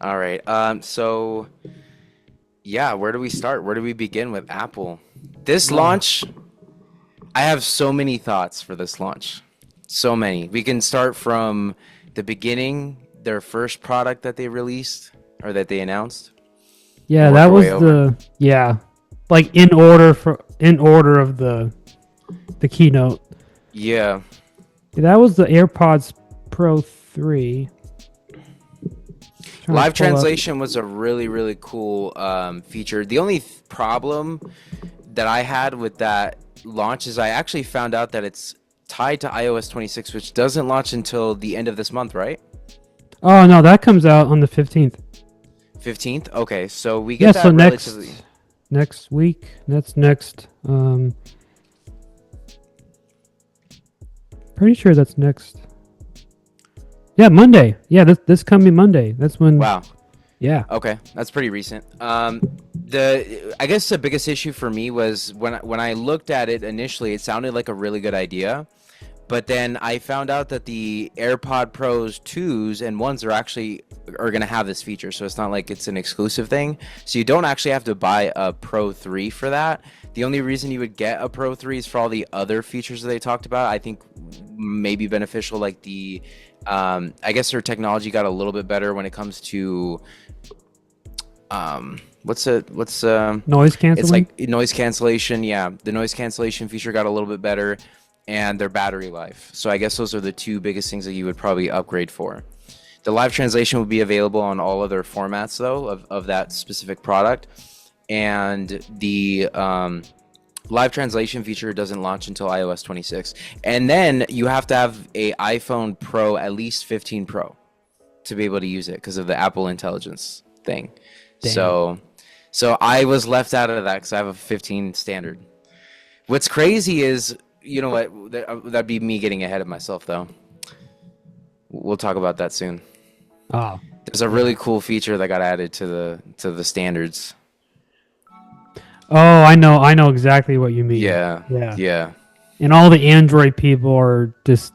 All right. So yeah, where do we start? Where do we begin with Apple? This Oh, launch, I have so many thoughts for this launch. So many. We can start from the beginning, their first product that they released or that they announced, and yeah, work that our way was over. like in order of the keynote. Yeah. That was the AirPods Pro 3. Trying to Live pull up. translation was a really, really cool feature. The only problem that I had with that launch is I actually found out that it's tied to iOS 26, which doesn't launch until the end of this month, right? Oh no, that comes out on the 15th. 15th? Okay, so we Yeah, get so that relatively. next week. That's next. Pretty sure that's next. Yeah, Monday. Yeah, this coming Monday. That's when. Wow. Yeah. Okay, that's pretty recent. The I guess the biggest issue for me was when I looked at it initially, it sounded like a really good idea. But then I found out that the AirPod Pros 2s and 1s are going to have this feature. So it's not like it's an exclusive thing. So you don't actually have to buy a Pro 3 for that. The only reason you would get a Pro 3 is for all the other features that they talked about. I think maybe beneficial, like I guess their technology got a little bit better when it comes to what's Noise it's canceling. like noise cancellation. Yeah, the noise cancellation feature got a little bit better, and their battery life. So I guess those are the two biggest things that you would probably upgrade for. The live translation would be available on all other formats though of that specific product, and the live translation feature doesn't launch until iOS 26. And then you have to have a iPhone Pro, at least 15 Pro, to be able to use it because of the Apple Intelligence thing. Damn. So I was left out of that because I have a 15 standard. What's crazy is, you know what? That'd be me getting ahead of myself, though. We'll talk about that soon. Oh, There's a really yeah. cool feature that got added to the standards. Oh, I know exactly what you mean. Yeah, Yeah. yeah. And all the Android people are just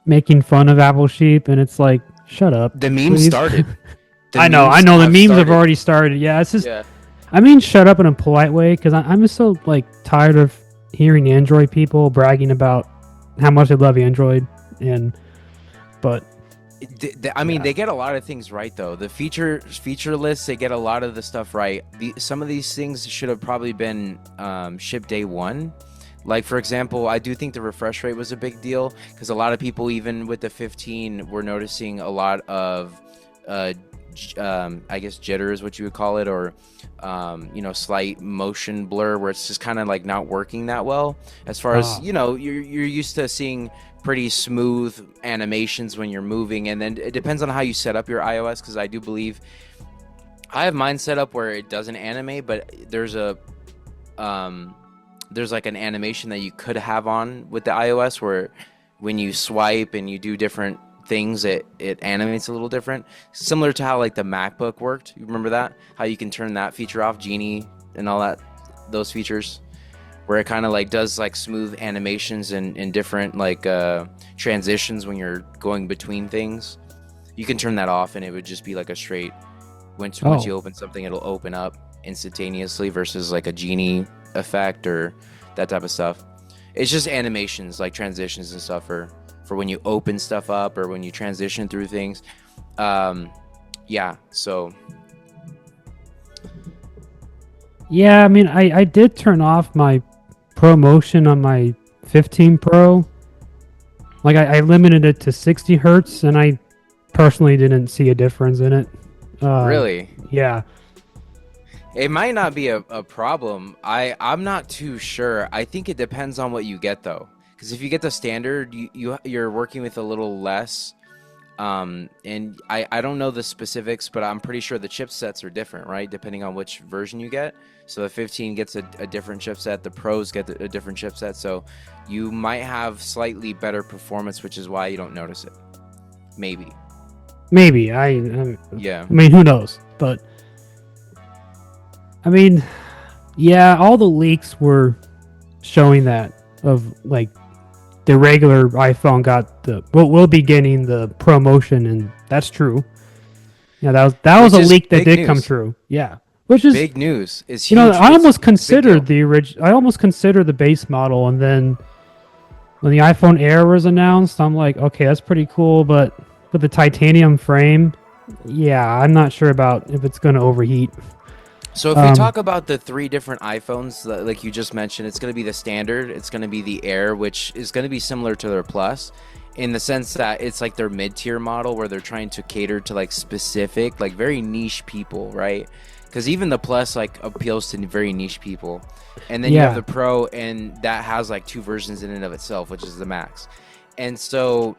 making fun of Apple Sheep, and it's like, shut up, The memes please. started. The I memes know. The have memes have started. already started. Yeah, it's just, Yeah. I mean, shut up in a polite way, because I'm just so like tired of hearing Android people bragging about how much they love Android, and but I mean, yeah. they get a lot of things right though. The feature lists, they get a lot of the stuff right. Some of these things should have probably been shipped day one. Like for example, I do think the refresh rate was a big deal because a lot of people, even with the 15, were noticing a lot of, I guess jitter is what you would call it, or slight motion blur where it's just kind of like not working that well. As far as Oh, you're used to seeing pretty smooth animations when you're moving, and then it depends on how you set up your iOS because I do believe I have mine set up where it doesn't animate, but there's like an animation that you could have on with the iOS where when you swipe and you do different things, it animates a little different, similar to how like the MacBook worked. You remember that, how you can turn that feature off, Genie and all that, those features where it kind of like does like smooth animations and different like transitions when you're going between things. You can turn that off and it would just be like a straight, once you oh, open something it'll open up instantaneously versus like a genie effect or that type of stuff. It's just animations like transitions and stuff for when you open stuff up or when you transition through things. Yeah, so yeah. I mean, I did turn off my ProMotion on my 15 Pro. Like I limited it to 60 hertz, and I personally didn't see a difference in it. Um, really yeah. it might not be a problem. I'm not too sure. I think it depends on what you get though, because if you get the standard, you're working with a little less. And I don't know the specifics, but I'm pretty sure the chipsets are different, right? Depending on which version you get. So the 15 gets a different chipset, the Pros get a different chipset. So you might have slightly better performance, which is why you don't notice it. Maybe. Maybe I Yeah. mean, who knows? But I mean, yeah, all the leaks were showing that of like the regular iPhone got the will be getting the promotion, and that's true. Yeah, that was which a is leak that big did come news. true. Yeah, which is, Big news. It's you know, huge. I It's almost a big deal. considered the original. I almost considered the base model, and then when the iPhone Air was announced, I'm like, okay, that's pretty cool, but with the titanium frame, yeah, I'm not sure about if it's going to overheat. So if we Um, talk about the three different iPhones, like you just mentioned, it's going to be the standard, it's going to be the Air, which is going to be similar to their Plus, in the sense that it's like their mid-tier model where they're trying to cater to like specific, like very niche people, right? Because even the Plus like appeals to very niche people, and then you have yeah, the Pro, and that has like two versions in and of itself, which is the Max. And so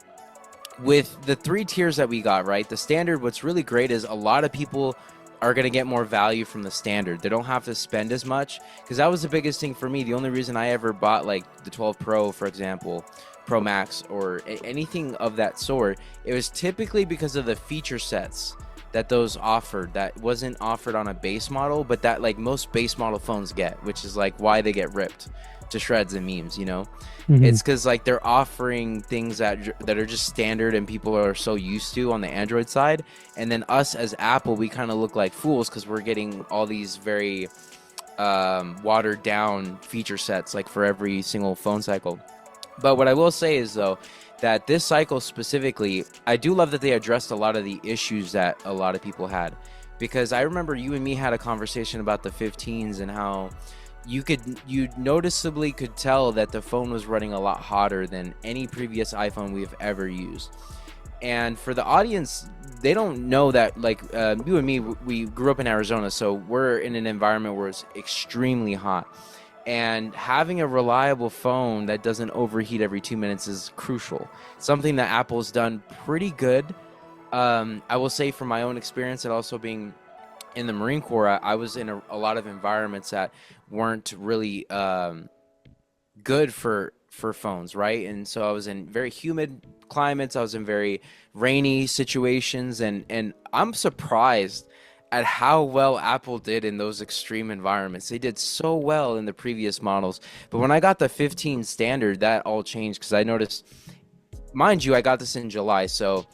with the three tiers that we got, right? The standard, what's really great is a lot of people are going to get more value from the standard. They don't have to spend as much, because that was the biggest thing for me. The only reason I ever bought like the 12 Pro, for example, Pro Max, or anything of that sort, it was typically because of the feature sets that those offered that wasn't offered on a base model, but that like most base model phones get, which is like why they get ripped to shreds and memes, you know? hmm It's because like they're offering things that are just standard and people are so used to on the Android side, and then us as Apple, we kind of look like fools because we're getting all these very watered down feature sets like for every single phone cycle. But what I will say is though that this cycle specifically, I do love that they addressed a lot of the issues that a lot of people had, because I remember you and me had a conversation about the 15s and how you noticeably could tell that the phone was running a lot hotter than any previous iPhone we've ever used. And for the audience, they don't know that, like you and me, we grew up in Arizona, so we're in an environment where it's extremely hot, and having a reliable phone that doesn't overheat every 2 minutes is crucial. Something that Apple's done pretty good. I will say from my own experience, and also being in the Marine Corps, I was in a lot of environments that weren't really good for phones, right? And so I was in very humid climates, I was in very rainy situations, and I'm surprised at how well Apple did in those extreme environments. They did so well in the previous models, but when I got the 15 standard, that all changed, because I noticed, mind you, I got this in July, so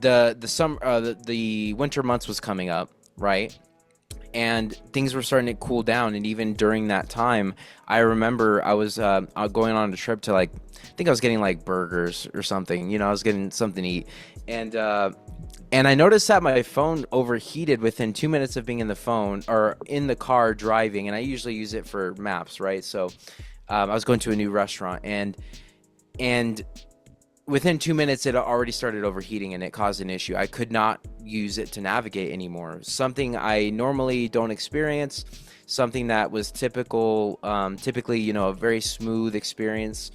the winter months was coming up, right? And things were starting to cool down, and even during that time, I remember I was going on a trip to, like, I think I was getting like burgers or something, you know, I was getting something to eat, and I noticed that my phone overheated within 2 minutes of being in the phone or in the car driving, and I usually use it for maps, right? So I was going to a new restaurant, and within 2 minutes it already started overheating, and it caused an issue. I could not use it to navigate anymore, something I normally don't experience, something that was typically, you know, a very smooth experience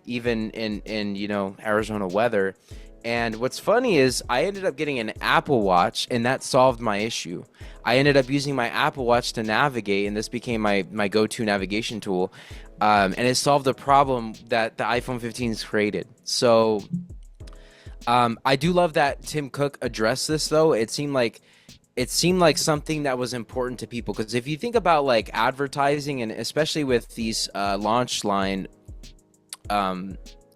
even in you know, Arizona weather. And what's funny is I ended up getting an Apple Watch, and that solved my issue. I ended up using my Apple Watch to navigate, and this became my go-to navigation tool. And it solved the problem that the iPhone 15's created. So I do love that Tim Cook addressed this, though. It seemed like something that was important to people, because if you think about like advertising, and especially with these launch line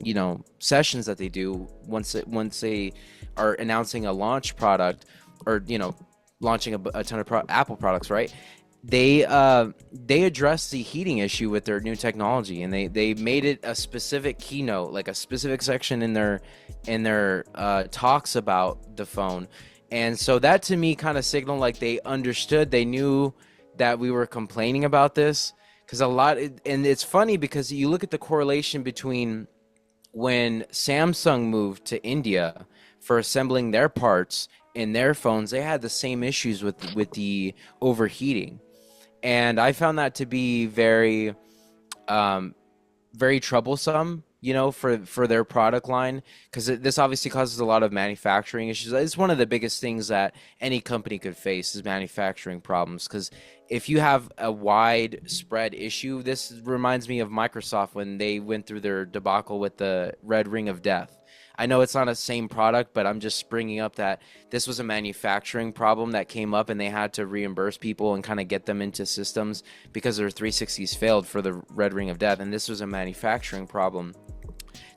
you know, sessions that they do once they are announcing a launch product, or, you know, launching a ton of Apple products, right? They address the heating issue with their new technology, and they made it a specific keynote, like a specific section in their talks about the phone. And so that to me kind of signaled like they understood, they knew that we were complaining about this, because and it's funny because you look at the correlation between when Samsung moved to India for assembling their parts in their phones, they had the same issues with the overheating. And I found that to be very very troublesome, you know, for their product line, because this obviously causes a lot of manufacturing issues. It's one of the biggest things that any company could face, is manufacturing problems, because if you have a widespread issue, this reminds me of Microsoft when they went through their debacle with the red ring of death. I know it's not a same product, but I'm just bringing up that this was a manufacturing problem that came up, and they had to reimburse people and kind of get them into systems because their 360s failed for the red ring of death, and this was a manufacturing problem.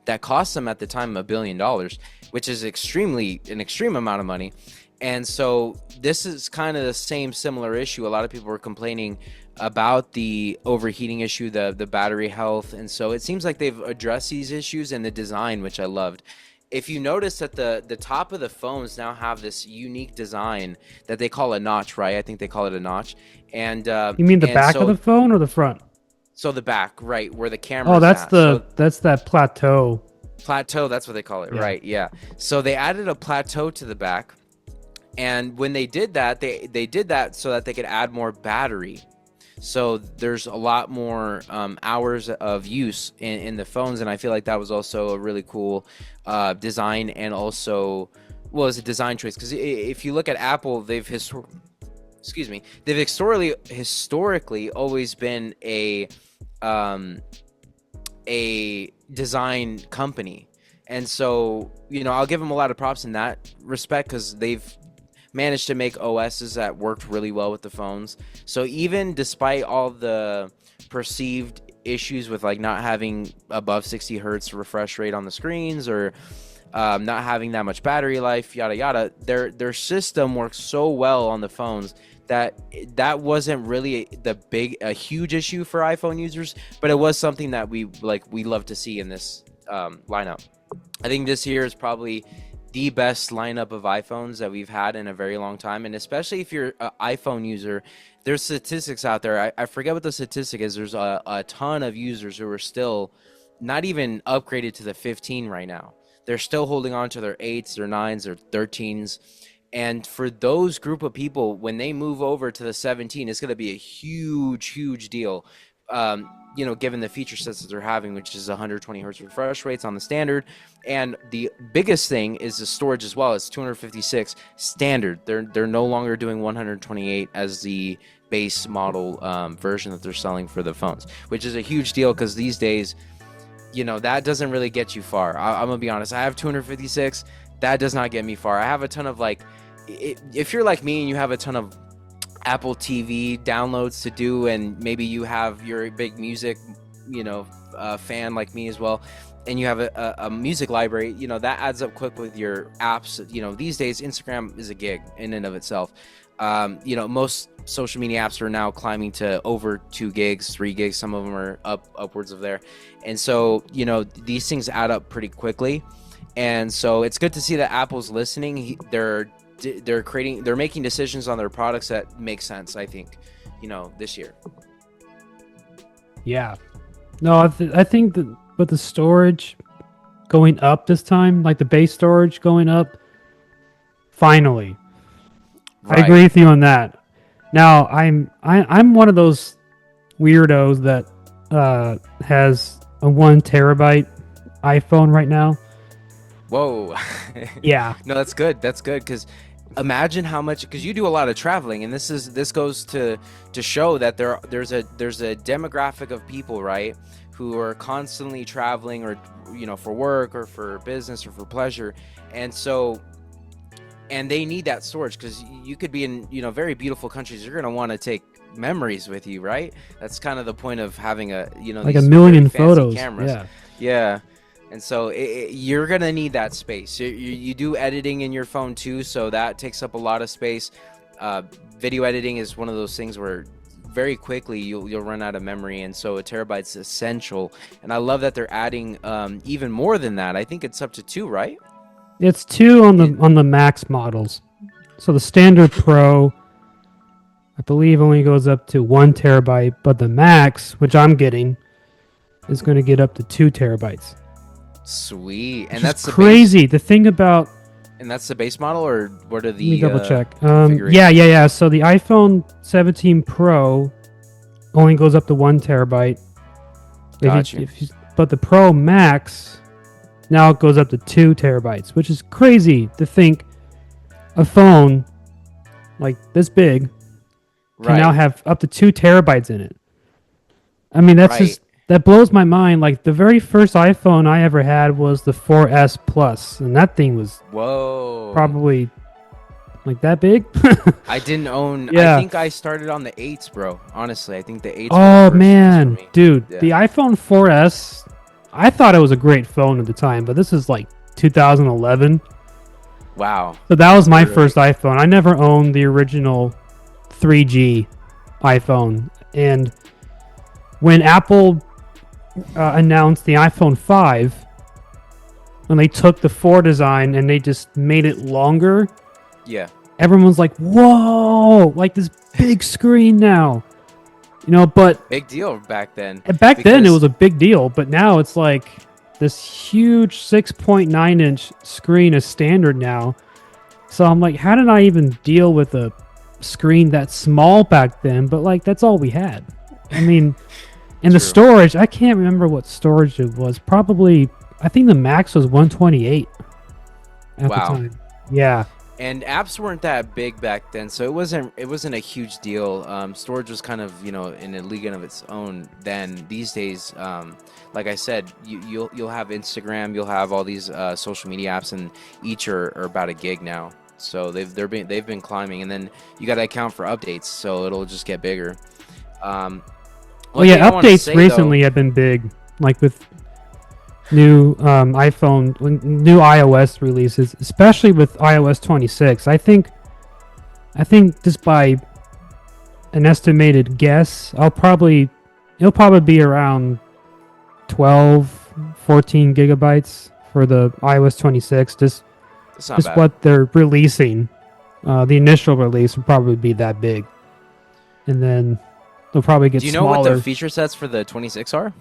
that cost them at the time $1 billion, which is an extreme amount of money. And so this is kind of the same similar issue. A lot of people were complaining about the overheating issue, the battery health. And so it seems like they've addressed these issues in the design, which I loved. If you notice that the top of the phones now have this unique design that they call a notch, right? I think they call it a notch. And You mean the back of the phone or the front? So the back, right, where the camera. Oh, that's that's that plateau. Plateau, that's what they call it, Yeah. right? Yeah. So they added a plateau to the back, and when they did that, they did that so that they could add more battery. So there's a lot more hours of use in the phones, and I feel like that was also a really cool design, and also, well, it's a design choice, because if you look at Apple, they've historically always been a design company. And so, I'll give them a lot of props in that respect, because they've managed to make OSs that worked really well with the phones. So even despite all the perceived issues with like not having above 60 hertz refresh rate on the screens, or not having that much battery life, yada yada, their system works so well on the phones that wasn't really a huge issue for iPhone users, but it was something that we love to see in this lineup. I think this year is probably the best lineup of iPhones that we've had in a very long time, and especially if you're an iPhone user, there's statistics out there. I forget what the statistic is. There's a ton of users who are still not even upgraded to the 15 right now. They're still holding on to their 8s, their 9s, their 13s. And for those group of people, when they move over to the 17, it's going to be a huge deal. Given the feature sets that they're having, which is 120 hertz refresh rates on the standard. And the biggest thing is the storage as well. It's 256 standard. They're no longer doing 128 as the base model version that they're selling for the phones, which is a huge deal, because these days, that doesn't really get you far. I'm gonna be honest. I have 256. That does not get me far. I have a ton of if you're like me and you have a ton of Apple TV downloads to do, and maybe you're a big music, fan like me as well, and you have a music library, that adds up quick with your apps. These days Instagram is a gig in and of itself. Most social media apps are now climbing to over 2 gigs, 3 gigs. Some of them are upwards of there. And so, these things add up pretty quickly. And so it's good to see that Apple's listening. They're making decisions on their products that make sense, I think, this year. Yeah. No, I think that with the storage going up this time, like the base storage going up, finally. Right. I agree with you on that. Now, I'm one of those weirdos that has a 1 terabyte iPhone right now. Whoa. Yeah. No, that's good. That's good, because imagine how much, because you do a lot of traveling, and this goes to show that there's a demographic of people, right, who are constantly traveling, or for work or for business or for pleasure, and they need that storage, because you could be in very beautiful countries. You're gonna want to take memories with you, right? That's kind of the point of having like a million photos cameras. Yeah. And so you're going to need that space. You do editing in your phone too, so that takes up a lot of space. Video editing is one of those things where very quickly you'll run out of memory, and so a terabyte's essential. And I love that they're adding even more than that. I think it's up to 2, right? It's 2 on the Max models. So the standard Pro, I believe, only goes up to 1 terabyte, but the Max, which I'm getting, is going to get up to 2 terabytes. Sweet. And that's crazy. The thing about... And that's the base model, or what are the... Let me double check. Yeah. So the iPhone 17 Pro only goes up to 1 terabyte. Gotcha. But the Pro Max, now it goes up to 2 terabytes, which is crazy to think a phone like this big can now have up to 2 terabytes in it. I mean, that's just... That blows my mind. Like, the very first iPhone I ever had was the 4S Plus, and that thing was probably like that big. I didn't own. Yeah. I think I started on the 8s, bro. Honestly, I think the 8s. Oh man, dude, the iPhone 4S, I thought it was a great phone at the time, but this is like 2011. Wow. So that was my Literally. first iPhone. I never owned the original 3G iPhone. And when Apple announced the iPhone 5, when they took the 4 design and they just made it longer, Yeah. everyone was like, whoa, like this big screen now. But Big deal back then. back then it Because was a big deal, but now it's like this huge 6.9-inch screen is standard now. So I'm like, how did I even deal with a screen that small back then? But like, that's all we had. I mean, and the True. storage, I can't remember what storage it was. Probably, I think the max was 128 at the Wow. time. Yeah. And apps weren't that big back then, so it wasn't a huge deal. Storage was kind of in a league of its own then. These days, like I said, you'll have Instagram, you'll have all these social media apps, and each are about a gig now. So they've been climbing, and then you got to account for updates, so it'll just get bigger. Um, Well, one thing yeah, I wanna updates say, recently though, have been big, like with new iPhone, new iOS releases, especially with iOS 26. I think just by an estimated guess, it'll probably be around 12, 14 gigabytes for the iOS 26. it's not Just bad. what they're releasing. The initial release will probably be that big, and then they'll probably get Do you know what the smaller. feature sets for the 26 are?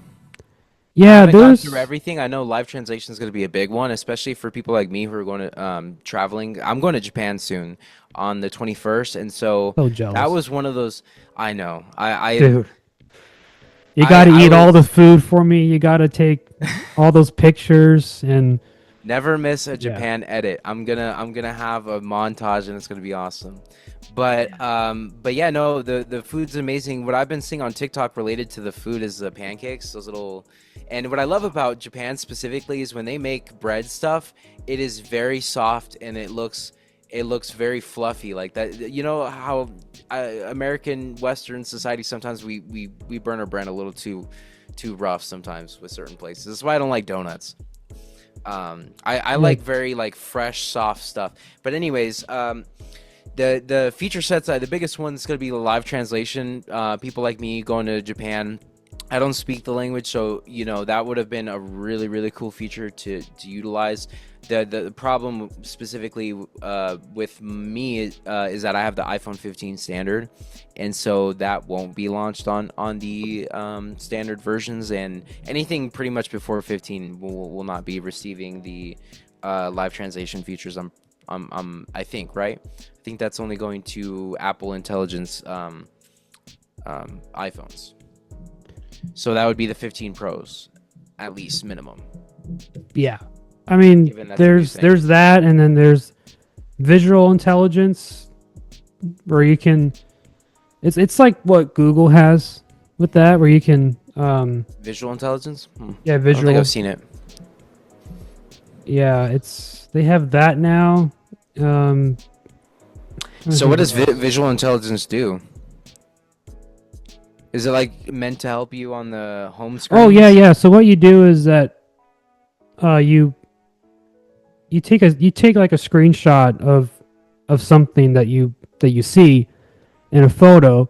I Yeah, haven't gone through there's everything. I know live translation is going to be a big one, especially for people like me who are going to traveling. I'm going to Japan soon on the 21st, and so so that jealous, was one of those. I know. I dude. You I got to I eat all the was food for me. You got to take all those pictures, and never miss a yeah, Japan edit. I'm gonna have a montage, and it's gonna be awesome. But yeah, no, the food's amazing. What I've been seeing on TikTok related to the food is the pancakes, those little. And what I love about Japan specifically is when they make bread stuff, it is very soft and it looks very fluffy like that. You know how American Western society sometimes we burn our bread a little too rough sometimes with certain places. That's why I don't like donuts. I yeah, like very like fresh, soft stuff. But anyways, the feature sets, the biggest one is going to be the live translation. People like me going to Japan, I don't speak the language, so that would have been a really really cool feature to utilize. The problem specifically with me is that I have the iPhone 15 standard, and so that won't be launched on the standard versions, and anything pretty much before 15 will not be receiving the live translation features. I think, right? I think that's only going to Apple Intelligence iPhones. So that would be the 15 Pros, at least minimum. yeah. I mean, Given that's a new there's thing. that, and then there's visual intelligence, where you can. It's like what Google has with that, where you can Visual intelligence? yeah, I don't think visual. I've seen it. Yeah, they have that now. Um, trying to So think what does what else. visual intelligence do? Is it like meant to help you on the home Oh yeah, screens? yeah. So what you do is that you you take like a screenshot of something that you see in a photo,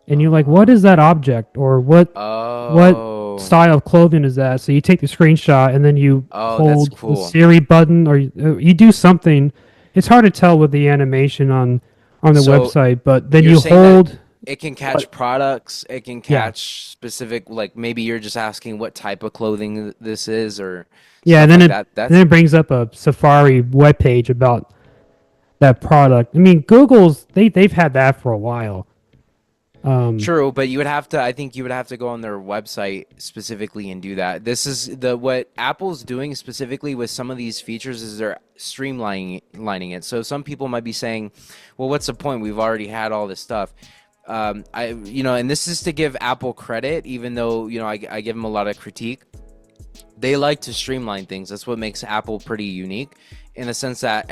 and you're like, what is that object, or what Oh. style of clothing is that? So you take the screenshot, and then you Oh, that's hold the cool. Siri button, or you do something. It's hard to tell with the animation on the So website, but then you're you saying that hold it can catch what? products, it can Yeah, catch specific, like maybe you're just asking what type of clothing this is or yeah. stuff And like that. then That's it brings up a Safari web page about that product. I mean, they've had that for a while. Um, true, but I think you would have to go on their website specifically and do that. This is what Apple's doing specifically with some of these features is they're streamlining it. So some people might be saying, well, what's the point? We've already had all this stuff. And this is to give Apple credit, even though, I give them a lot of critique. They like to streamline things. That's what makes Apple pretty unique in the sense that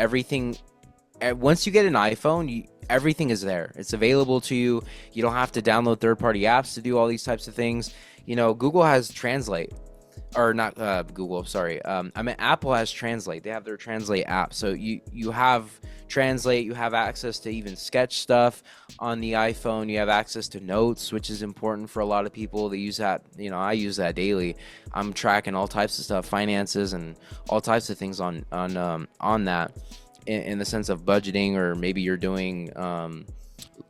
once you get an iPhone, everything is there. It's available to you. You don't have to download third-party apps to do all these types of things. Google has Translate. or not Google, sorry. I mean, Apple has Translate. They have their Translate app. So you have Translate, you have access to even sketch stuff on the iPhone. You have access to notes, which is important for a lot of people. They use that, I use that daily. I'm tracking all types of stuff, finances and all types of things on that in the sense of budgeting, or maybe you're doing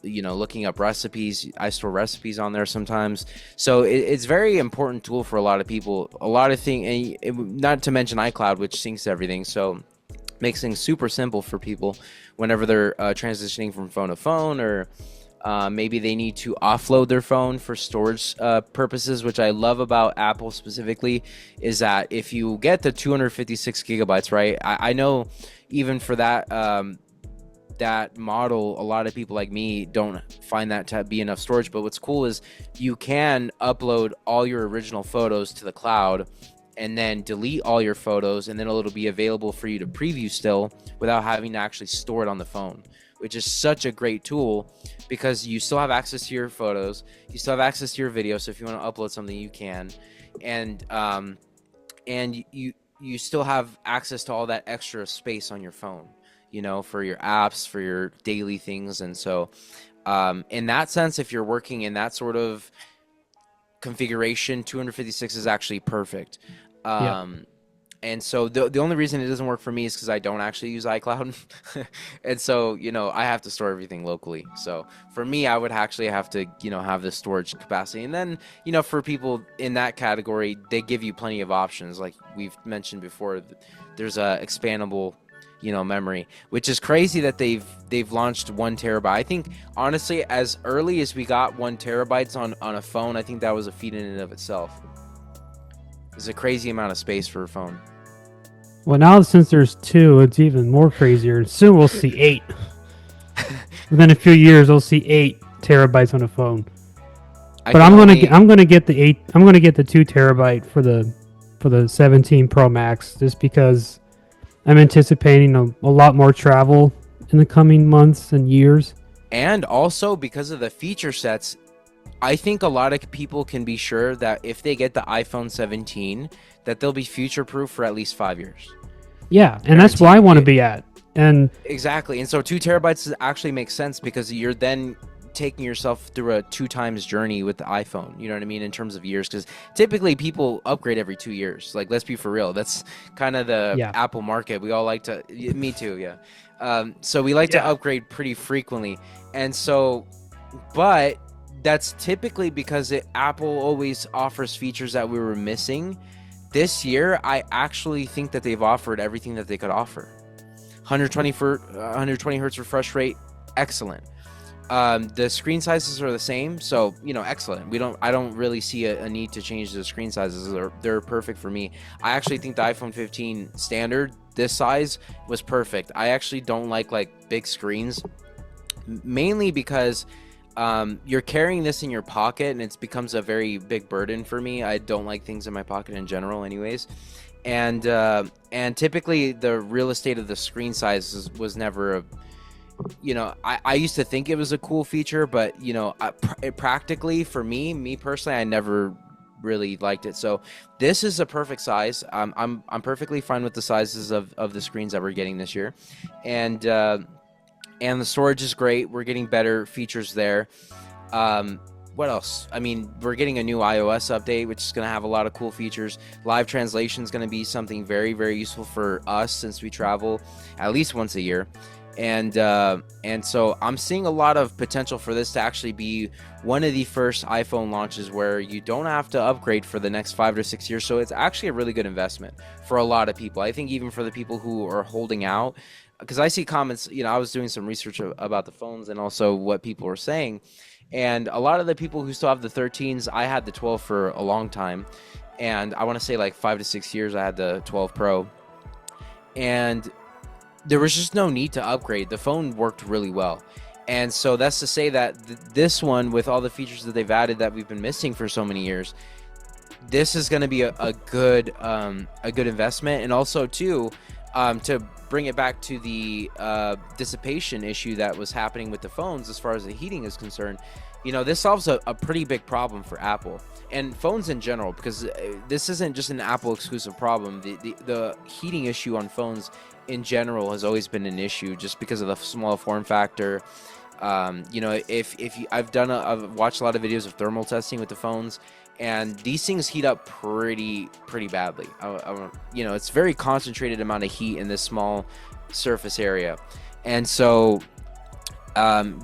looking up recipes. I store recipes on there sometimes, so it's very important tool for a lot of people. A lot of things, and not to mention iCloud, which syncs everything, so makes things super simple for people whenever they're transitioning from phone to phone, or maybe they need to offload their phone for storage purposes. Which I love about Apple specifically is that if you get the 256 gigabytes, right, I know even for that model, a lot of people like me don't find that to be enough storage. But what's cool is you can upload all your original photos to the cloud and then delete all your photos, and then it'll be available for you to preview still without having to actually store it on the phone, which is such a great tool because you still have access to your photos, you still have access to your video. So if you want to upload something, you can, and you still have access to all that extra space on your phone, for your apps, for your daily things. And so in that sense, if you're working in that sort of configuration, 256 is actually perfect. And so the only reason it doesn't work for me is because I don't actually use iCloud. And so, I have to store everything locally. So for me, I would actually have to, have the storage capacity. And then, for people in that category, they give you plenty of options. Like we've mentioned before, there's a expandable, memory, which is crazy that they've launched 1 terabyte. I think honestly, as early as we got 1 terabytes on a phone, I think that was a feat in and of itself. It's a crazy amount of space for a phone. Well, now since there's 2, it's even more crazier. Soon we'll see 8. Within a few years, we'll see 8 terabytes on a phone. But I'm gonna get the 8. I'm gonna get the 2 terabyte for the 17 Pro Max, just because I'm anticipating a lot more travel in the coming months and years. And also because of the feature sets, I think a lot of people can be sure that if they get the iPhone 17, that they'll be future-proof for at least 5 years. Yeah, and that's where I want to be at. And exactly. And so 2 terabytes actually makes sense because you're then taking yourself through a 2 times journey with the iPhone. You know what I mean? In terms of years, because typically people upgrade every 2 years. Like, let's be for real. That's kind of the Apple market. We all like to. Me too. Yeah. So we like to upgrade pretty frequently, and so, but that's typically because Apple always offers features that we were missing. This year, I actually think that they've offered everything that they could offer. 120 hertz refresh rate, excellent. The screen sizes are the same, so excellent. I don't really see a need to change the screen sizes. They're perfect for me. I actually think the iPhone 15 standard, this size, was perfect. I actually don't like big screens, mainly because you're carrying this in your pocket and it becomes a very big burden for me. I don't like things in my pocket in general anyways. And typically the real estate of the screen size was never I used to think it was a cool feature, but practically for me personally, I never really liked it. So this is a perfect size. I'm perfectly fine with the sizes of the screens that we're getting this year. And the storage is great. We're getting better features there. What else? I mean, we're getting a new iOS update, which is going to have a lot of cool features. Live translation is going to be something very, very useful for us since we travel at least once a year. And so I'm seeing a lot of potential for this to actually be one of the first iPhone launches where you don't have to upgrade for the next 5 to 6 years. So it's actually a really good investment for a lot of people. I think even for the people who are holding out, because I see comments, I was doing some research about the phones and also what people are saying. And a lot of the people who still have the 13s, I had the 12 for a long time. And I want to say 5 to 6 years, I had the 12 Pro. And there was just no need to upgrade. The phone worked really well. And so that's to say that this one, with all the features that they've added that we've been missing for so many years, this is going to be a good investment. And also too, to bring it back to the dissipation issue that was happening with the phones as far as the heating is concerned, this solves a pretty big problem for Apple and phones in general, because this isn't just an Apple exclusive problem. The heating issue on phones in general has always been an issue just because of the small form factor. I've watched a lot of videos of thermal testing with the phones, and these things heat up pretty badly. It's very concentrated amount of heat in this small surface area, and so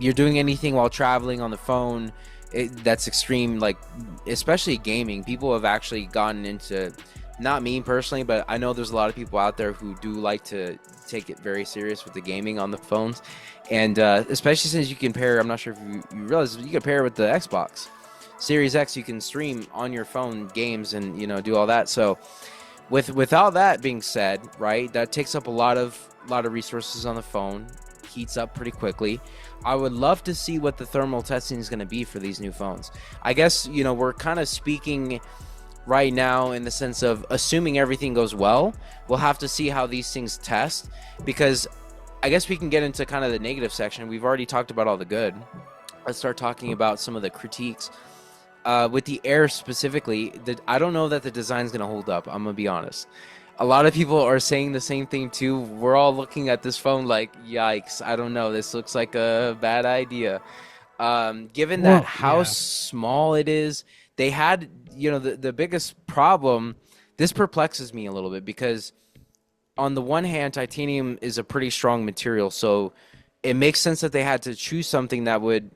you're doing anything while traveling on the phone, that's extreme, like especially gaming. People have actually gotten into, not me personally, but I know there's a lot of people out there who do like to take it very serious with the gaming on the phones, and especially since you can pair, I'm not sure if you realize, you can pair with the Xbox Series X. You can stream on your phone games and do all that. So with all that being said, right, that takes up a lot of resources on the phone, heats up pretty quickly. I would love to see what the thermal testing is going to be for these new phones. I guess we're kind of speaking right now in the sense of assuming everything goes well. We'll have to see how these things test, because I guess we can get into kind of the negative section. We've already talked about all the good. Let's start talking about some of the critiques. With the Air specifically, I don't know that the design is going to hold up. I'm going to be honest. A lot of people are saying the same thing too. We're all looking at this phone like, yikes, I don't know. This looks like a bad idea. Given that how small it is, they had, the biggest problem, this perplexes me a little bit, because on the one hand, titanium is a pretty strong material. So it makes sense that they had to choose something that would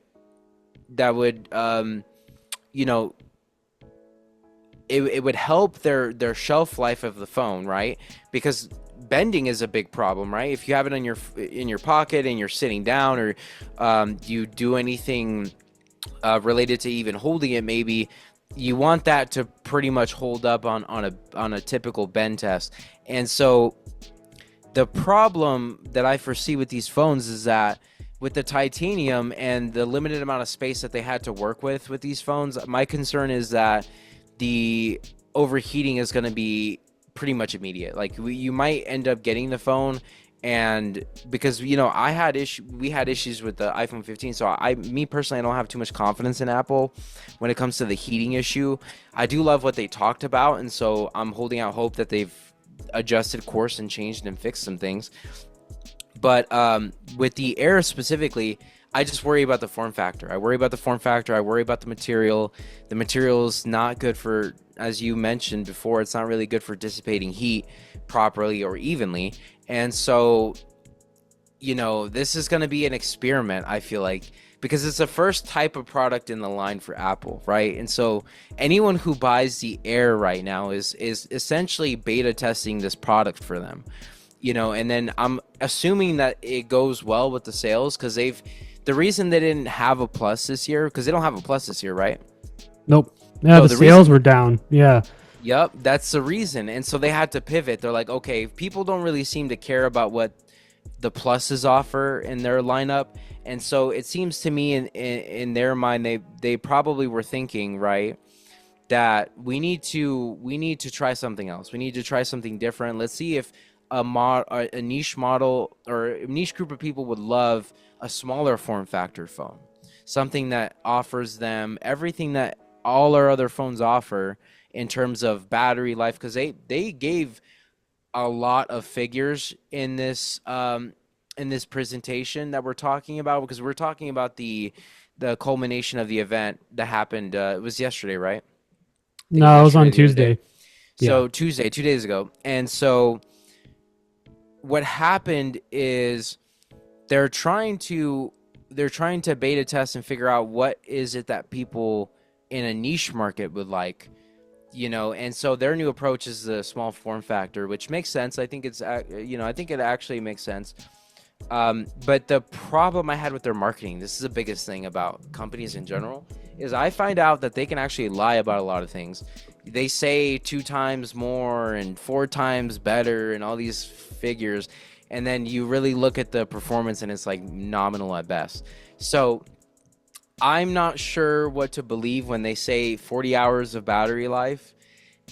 it would help their shelf life of the phone, right? Because bending is a big problem, right? If you have it in your pocket and you're sitting down, or you do anything related to even holding it, maybe you want that to pretty much hold up on a typical bend test. And so the problem that I foresee with these phones is that with the titanium and the limited amount of space that they had to work with these phones, my concern is that the overheating is going to be pretty much immediate. Like you might end up getting the phone, and because we had issues with the iPhone 15, so me personally, I don't have too much confidence in Apple when it comes to the heating issue. I do love what they talked about, and so I'm holding out hope that they've adjusted course and changed and fixed some things. But with the Air specifically, I just worry about the form factor. I worry about the material. The material is not good for, as you mentioned before, it's not really good for dissipating heat properly or evenly. And so, this is going to be an experiment, I feel like, because it's the first type of product in the line for Apple, right? And so anyone who buys the Air right now is essentially beta testing this product for them. And then I'm assuming that it goes well with the sales, because the reason they didn't have a Plus this year, because they don't have a Plus this year, right? Nope. Yeah, so the sales were down. Yeah. Yep, that's the reason. And so they had to pivot. They're like, okay, people don't really seem to care about what the Pluses offer in their lineup. And so it seems to me in their mind, they probably were thinking, right, that we need to try something else. We need to try something different. Let's see if a niche model or a niche group of people would love a smaller form factor phone, something that offers them everything that all our other phones offer in terms of battery life, because they gave a lot of figures in this presentation that we're talking about, because we're talking about the culmination of the event that happened. It was yesterday, right? No, it was on Tuesday. So Tuesday, 2 days ago. And so what happened is they're trying to beta test and figure out what is it that people in a niche market would like, and so their new approach is the small form factor, which makes sense. I think I think it actually makes sense. But the problem I had with their marketing, this is the biggest thing about companies in general, is I find out that they can actually lie about a lot of things. They say 2 times more and 4 times better and all these figures, and then you really look at the performance and it's like nominal at best. So I'm not sure what to believe when they say 40 hours of battery life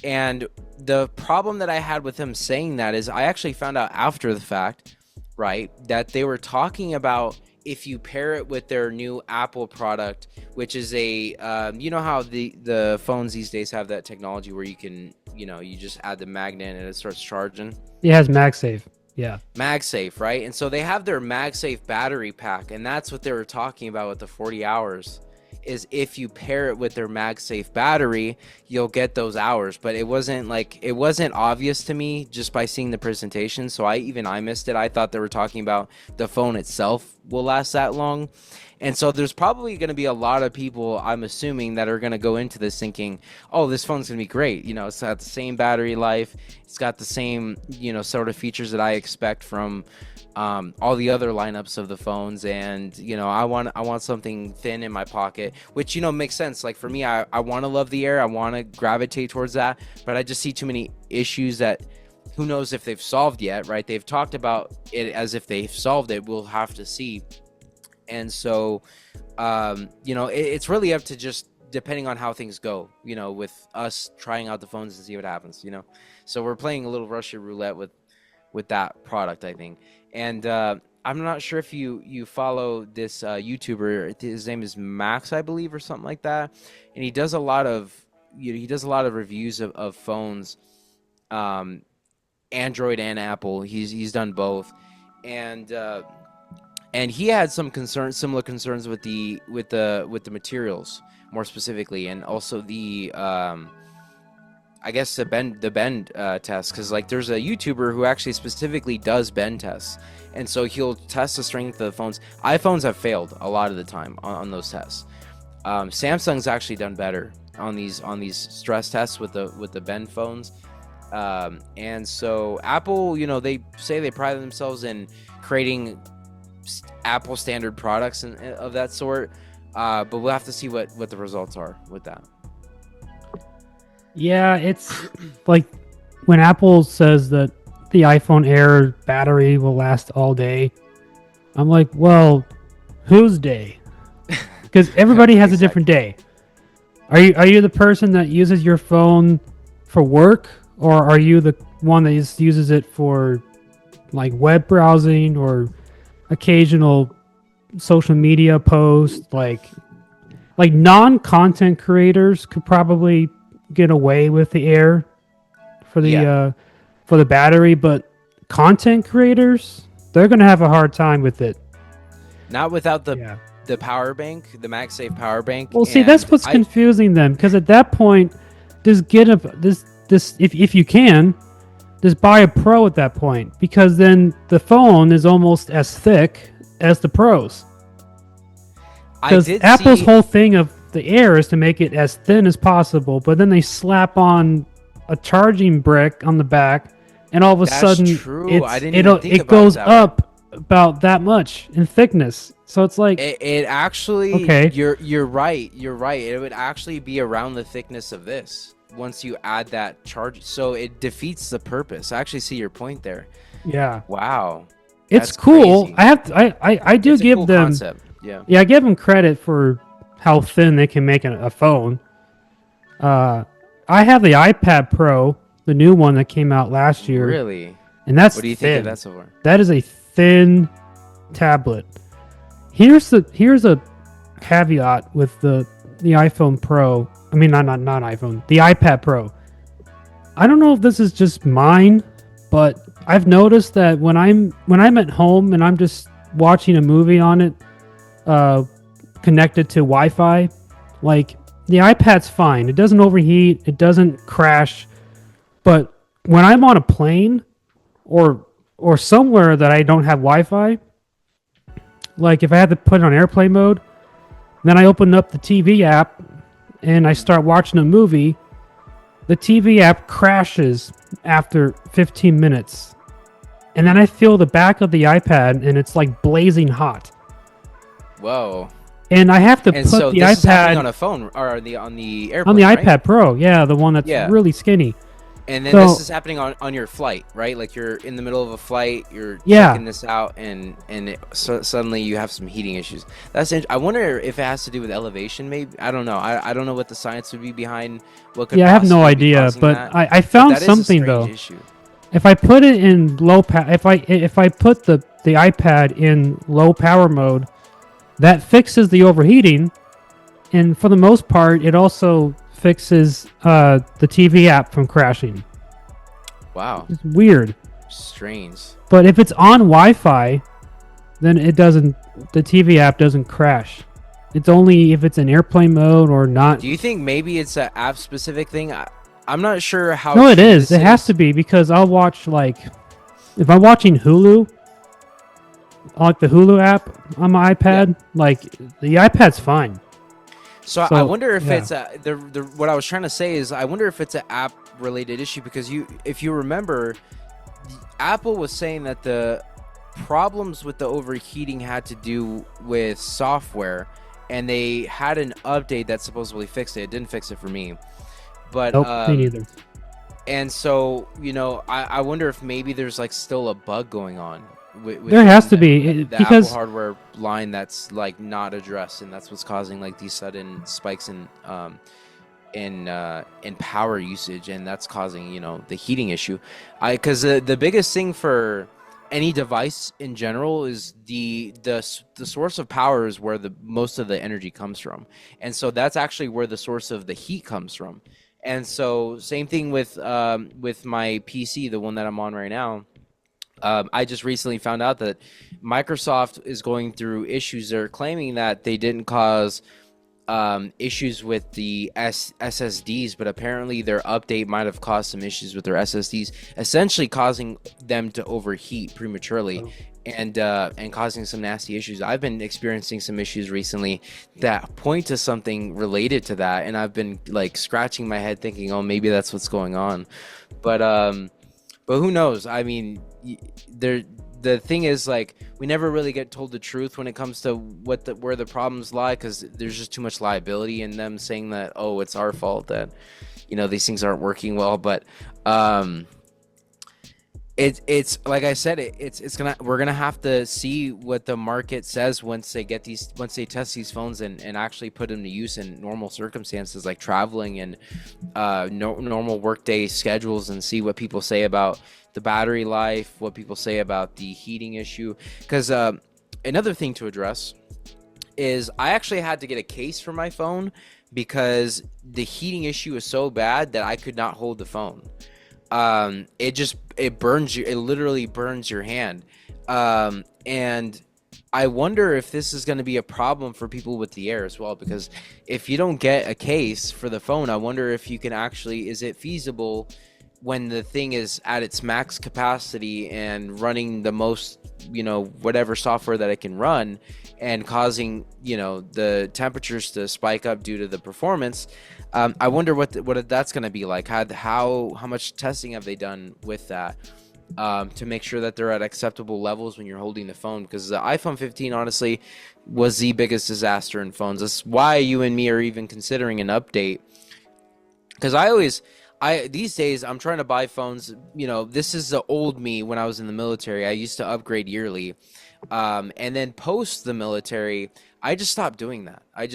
And the problem that I had with him saying that is I actually found out after the fact, right, that they were talking about if you pair it with their new Apple product, which is a, you know how the phones these days have that technology where you can, you just add the magnet and it starts charging. It has MagSafe. Yeah. MagSafe, right? And so they have their MagSafe battery pack, and that's what they were talking about with the 40 hours. Is if you pair it with their MagSafe battery, you'll get those hours. But it wasn't obvious to me just by seeing the presentation. So I missed it. I thought they were talking about the phone itself will last that long. And so there's probably going to be a lot of people, I'm assuming, that are going to go into this thinking, oh, this phone's going to be great. It's got the same battery life. It's got the same, sort of features that I expect from all the other lineups of the phones. And, I want something thin in my pocket, which, makes sense. Like for me, I want to love the Air. I want to gravitate towards that. But I just see too many issues that who knows if they've solved yet, right? They've talked about it as if they've solved it. We'll have to see. And so, it's really up to just depending on how things go, with us trying out the phones and see what happens, So we're playing a little Russian roulette with that product, I think. And I'm not sure if you follow this YouTuber. His name is Max, I believe, or something like that. And he does a lot of reviews of phones, Android and Apple. He's done both, and he had some similar concerns with the materials, more specifically, and also the I guess the bend test, because like there's a YouTuber who actually specifically does bend tests, and so he'll test the strength of the phones. iPhones have failed a lot of the time on those tests. Samsung's actually done better on these stress tests with the bend phones, and so Apple, they say they pride themselves in creating Apple standard products and of that sort, but we'll have to see what the results are with that. Yeah, it's like when Apple says that the iPhone Air battery will last all day, I'm like, well, whose day? Because everybody has a different day. Are you the person that uses your phone for work, or are you the one that just uses it for like web browsing or occasional social media posts? Like non-content creators could probably get away with the Air for the battery, but content creators, they're gonna have a hard time with it. Not without the power bank, the MagSafe power bank. Well, see, that's what's confusing them, because at that point, just get if you can, just buy a Pro at that point, because then the phone is almost as thick as the Pros. Because Apple's whole thing of the Air is to make it as thin as possible, but then they slap on a charging brick on the back, and all of a sudden it goes up about that much in thickness. So it's like it actually. Okay, you're right. It would actually be around the thickness of this once you add that charge. So it defeats the purpose. I actually see your point there. Yeah. Wow. It's cool. Crazy. I do give them concept. Yeah, I give them credit for how thin they can make a phone. I have the iPad Pro, the new one that came out last year. Really? And that's what do you thin. think of that so far? That is a thin tablet. Here's a caveat with the iPhone Pro. I mean, not iPhone. The iPad Pro. I don't know if this is just mine, but I've noticed that when I'm at home and I'm just watching a movie on it, connected to Wi-Fi, like the iPad's fine. It doesn't overheat. It doesn't crash. But when I'm on a plane or somewhere that I don't have Wi-Fi, like if I had to put it on airplane mode, then I open up the TV app and I start watching a movie, the TV app crashes after 15 minutes. And then I feel the back of the iPad and it's like blazing hot. Whoa. And I have to put the iPad on a phone or on the airplane, on the right? iPad Pro, yeah, the one that's really skinny. And then this So is happening on your flight, right? Like you're in the middle of a flight, you're yeah, checking this out, and suddenly you have some heating issues. I wonder if it has to do with elevation. Maybe I don't know. I don't know what the science would be behind what could yeah, I have no possibly be idea, causing but that. I But found that is a something strange though. issue. If I put it in if I put the iPad in low power mode, that fixes the overheating, and for the most part, it also fixes the TV app from crashing. Wow, It's weird, strange. but if it's on Wi-Fi, then it doesn't. The TV app doesn't crash. It's only if it's in airplane mode or not. Do you think maybe it's an app specific thing? I'm not sure how No, it true is. this It has is. to be because I'll watch like if I'm watching Hulu, like the Hulu app on my Yeah. iPad, like the iPad's fine. So I So wonder if yeah, it's what I was trying to say is I wonder if it's an app related issue because if you remember, Apple was saying that the problems with the overheating had to do with software, and they had an update that supposedly fixed it. It didn't fix it for me, but nope, me neither. and so I wonder if maybe there's like still a bug going on There has within to be the Apple because hardware line that's like not addressed, and that's what's causing like these sudden spikes in power usage, and that's causing the heating issue. Because the biggest thing for any device in general is the source of power is where the most of the energy comes from, and so that's actually where the source of the heat comes from. And so same thing with my PC, the one that I'm on right now. I just recently found out that Microsoft is going through issues. They're claiming that they didn't cause issues with the SSDs, but apparently their update might have caused some issues with their SSDs, essentially causing them to overheat prematurely and causing some nasty issues. I've been experiencing some issues recently that point to something related to that, and I've been like scratching my head thinking, oh, maybe that's what's going on. But who knows? I mean, the thing is, like, we never really get told the truth when it comes to where the problems lie, because there's just too much liability in them saying that, oh, it's our fault that these things aren't working well. But it's like I said, we're gonna have to see what the market says once they test these phones and actually put them to use in normal circumstances like traveling and normal workday schedules, and see what people say about the battery life, what people say about the heating issue. Because another thing to address is I actually had to get a case for my phone because the heating issue is so bad that I could not hold the phone. It burns you. It literally burns your hand. And I wonder if this is going to be a problem for people with the Air as well, because if you don't get a case for the phone, I wonder if you can actually, is it feasible when the thing is at its max capacity and running the most, whatever software that it can run, and causing, the temperatures to spike up due to the performance. I wonder what that's going to be like. How much testing have they done with that to make sure that they're at acceptable levels when you're holding the phone? Because the iPhone 15 honestly was the biggest disaster in phones. That's why you and me are even considering an update. Because these days I'm trying to buy phones. This is the old me when I was in the military. I used to upgrade yearly, and then post the military, I just stopped doing that. I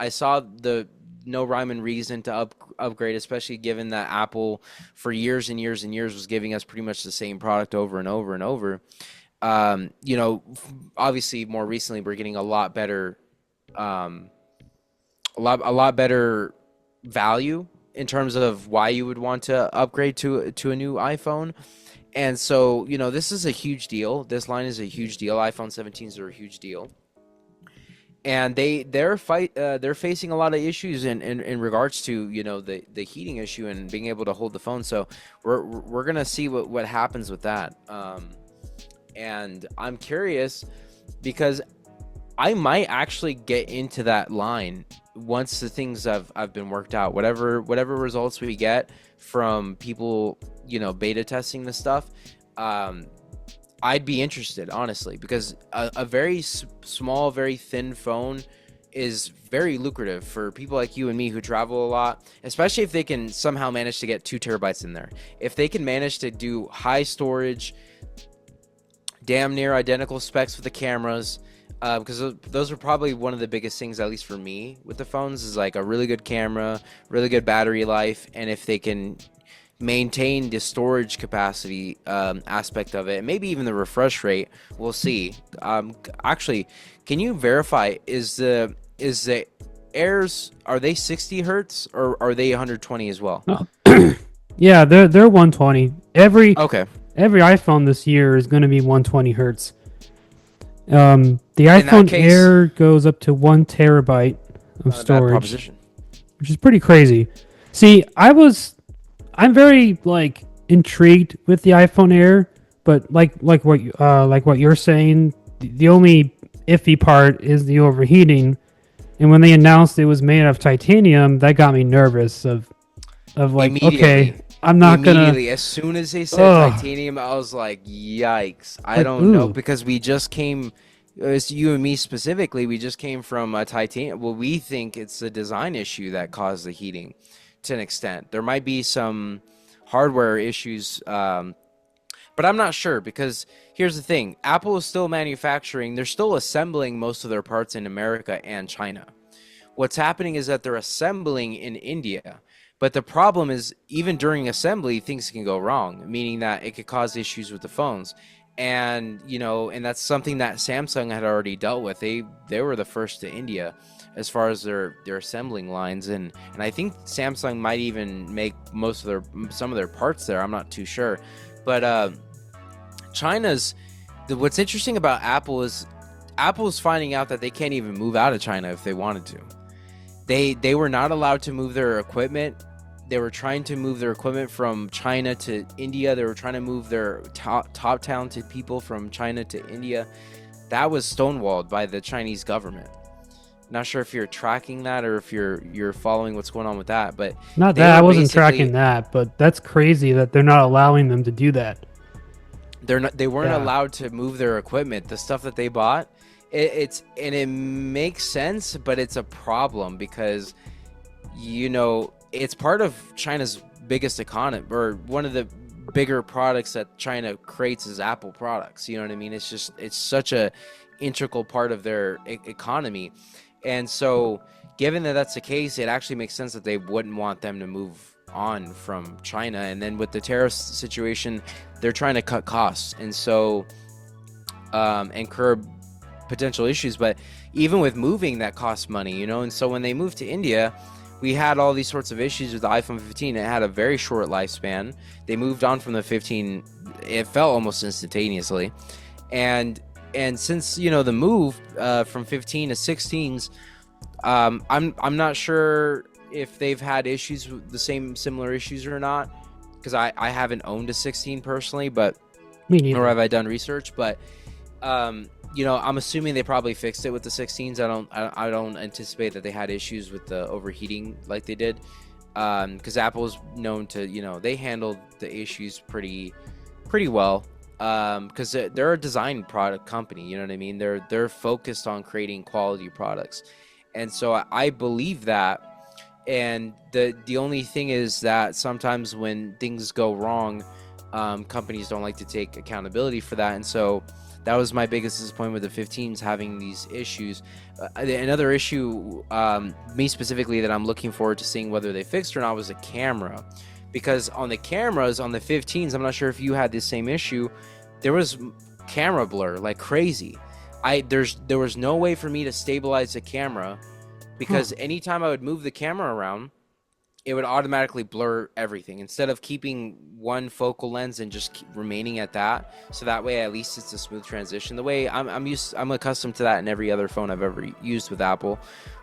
saw the no rhyme and reason to upgrade, especially given that Apple for years and years and years was giving us pretty much the same product over and over and over. Obviously more recently we're getting a lot better, a lot better value in terms of why you would want to upgrade to a new iPhone. And so, this is a huge deal. This line is a huge deal. iPhone 17s are a huge deal. And they're facing a lot of issues in regards to the heating issue and being able to hold the phone. So we're gonna see what happens with that. And I'm curious because I might actually get into that line once the things have been worked out. Whatever results we get from people beta testing this stuff, I'd be interested, honestly, because a very small, very thin phone is very lucrative for people like you and me who travel a lot, especially if they can somehow manage to get 2 terabytes in there. If they can manage to do high storage, damn near identical specs with the cameras, because those are probably one of the biggest things, at least for me, with the phones, is like a really good camera, really good battery life, and if they can maintain the storage capacity aspect of it, and maybe even the refresh rate, we'll see. Actually, can you verify, is the Airs, are they 60 hertz or are they 120 as well? Oh. Yeah, they're 120. Okay. Every iPhone this year is going to be 120 hertz. The In that iPhone case, Air goes up to 1 terabyte of bad storage, proposition. which is pretty crazy. See, I'm very like intrigued with the iPhone Air, but like what you're saying, the only iffy part is the overheating. And when they announced it was made out of titanium, that got me nervous of like, okay, I'm not Immediately, gonna. as soon as they said Ugh. titanium, I was like, yikes. I Like, don't know, ooh. because we just came, it's you and me specifically, we just came from a titanium. Well, we think it's a design issue that caused the heating to an extent. There might be some hardware issues, but I'm not sure, because here's the thing. Apple is still manufacturing, they're still assembling most of their parts in America and China. What's happening is that they're assembling in India. But the problem is, even during assembly, things can go wrong, meaning that it could cause issues with the phones. And, and that's something that Samsung had already dealt with. They were the first to India as far as their assembling lines. And I think Samsung might even make some of their parts there. I'm not too sure. But what's interesting about Apple is Apple's finding out that they can't even move out of China if they wanted to. They were not allowed to move their equipment. They were trying to move their equipment from China to India. They were trying to move their top talented people from China to India. That was stonewalled by the Chinese government. Not sure if you're tracking that or if you're following what's going on with that, but Not that I wasn't tracking that, but that's crazy that they're not allowing them to do that. They weren't allowed to move their equipment, the stuff that they bought. It makes sense, but it's a problem because it's part of China's biggest economy, or one of the bigger products that China creates is Apple products. You know what I mean? It's such a integral part of their economy. And so given that that's the case, it actually makes sense that they wouldn't want them to move on from China. And then with the tariff situation, they're trying to cut costs. And so, and curb potential issues. But even with moving, that costs money, and so when they moved to India, we had all these sorts of issues with the iPhone 15. It had a very short lifespan. They moved on from the 15. It fell almost instantaneously. And since, the move from 15 to 16s, I'm not sure if they've had issues with the similar issues or not, because I haven't owned a 16 personally, but Me neither. nor have I done research, but I'm assuming they probably fixed it with the 16s. I don't anticipate that they had issues with the overheating like they did, because Apple's known to, they handled the issues pretty well, because they're a design product company. You know what I mean? They're focused on creating quality products, and so I believe that. And the only thing is that sometimes when things go wrong, companies don't like to take accountability for that, and so that was my biggest disappointment with the 15s, having these issues. Another issue, me specifically, that I'm looking forward to seeing whether they fixed or not was the camera. Because on the cameras, on the 15s, I'm not sure if you had the same issue, there was camera blur like crazy. There was no way for me to stabilize the camera, because anytime I would move the camera around, it would automatically blur everything instead of keeping one focal lens and just remaining at that. So that way, at least it's a smooth transition. The way I'm accustomed to that in every other phone I've ever used with Apple,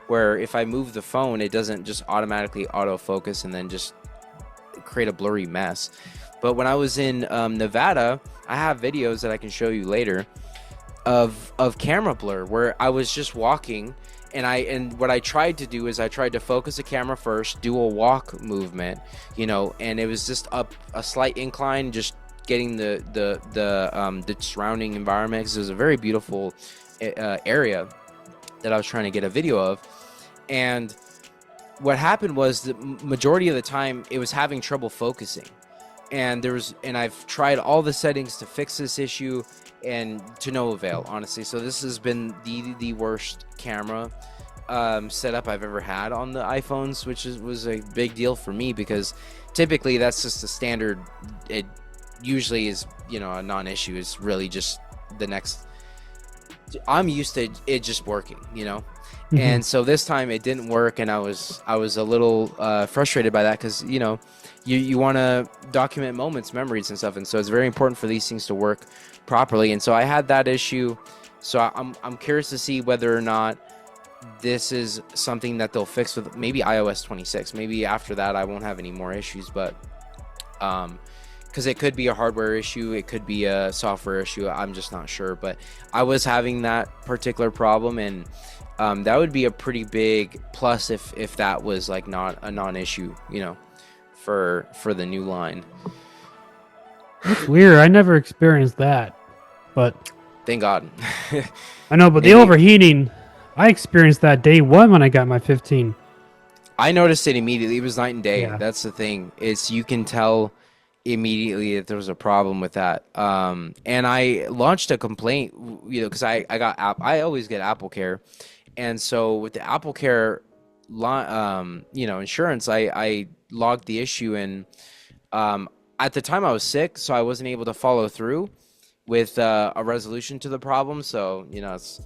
where if I move the phone, it doesn't just automatically autofocus and then just create a blurry mess. But when I was in Nevada, I have videos that I can show you later of camera blur where I was just walking. And what I tried to do is I tried to focus the camera first, do a walk movement, and it was just up a slight incline, just getting the surrounding environment, because it was a very beautiful area. that I was trying to get a video of. And what happened was the majority of the time it was having trouble focusing. And I've tried all the settings to fix this issue, and to no avail, honestly. So this has been the worst camera setup I've ever had on the iPhones, which was a big deal for me, because typically that's just the standard. It usually is, a non-issue. It's really just the next. I'm used to it just working. And so this time it didn't work, and I was a little frustrated by that, because you want to document moments, memories, and stuff, and so it's very important for these things to work properly. And so I had that issue. So I'm curious to see whether or not this is something that they'll fix with maybe iOS 26. Maybe after that I won't have any more issues, but because it could be a hardware issue, it could be a software issue, I'm just not sure. But I was having that particular problem, and that would be a pretty big plus if that was like not a non-issue, for the new line. That's weird. I never experienced that, but Thank God. I know. But the overheating, I experienced that day one when I got my 15. I noticed it immediately. It was night and day. Yeah. That's the thing. You can tell immediately that there was a problem with that. And I launched a complaint, because I always get Apple Care, and so with the Apple Care, insurance, I logged the issue, and at the time I was sick, so I wasn't able to follow through with a resolution to the problem. So it's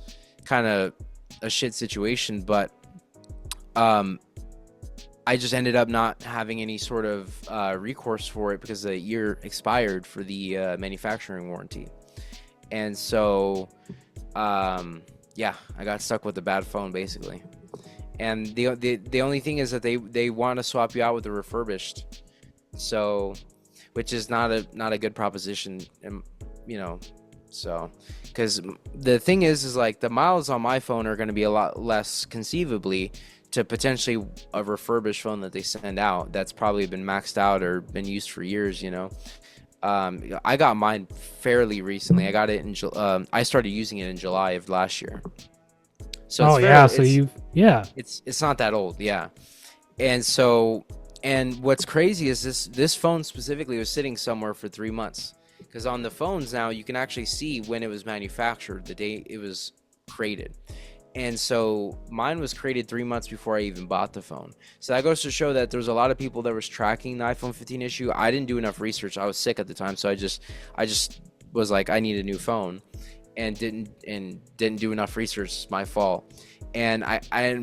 kind of a shit situation, but I just ended up not having any sort of recourse for it, because the year expired for the manufacturing warranty. And so I got stuck with a bad phone, basically. And the only thing is that they want to swap you out with a refurbished, so which is not a good proposition, so because the thing is like the miles on my phone are going to be a lot less, conceivably, to potentially a refurbished phone that they send out that's probably been maxed out or been used for years. I got mine fairly recently. I got it in I started using it in July of last year. So it's not that old, yeah. And what's crazy is this phone specifically was sitting somewhere for 3 months, because on the phones now you can actually see when it was manufactured, the date it was created. And so mine was created 3 months before I even bought the phone. So that goes to show that there's a lot of people that was tracking the iPhone 15 issue. I didn't do enough research. I was sick at the time, so I just was like, I need a new phone, and didn't do enough research. It's my fault. And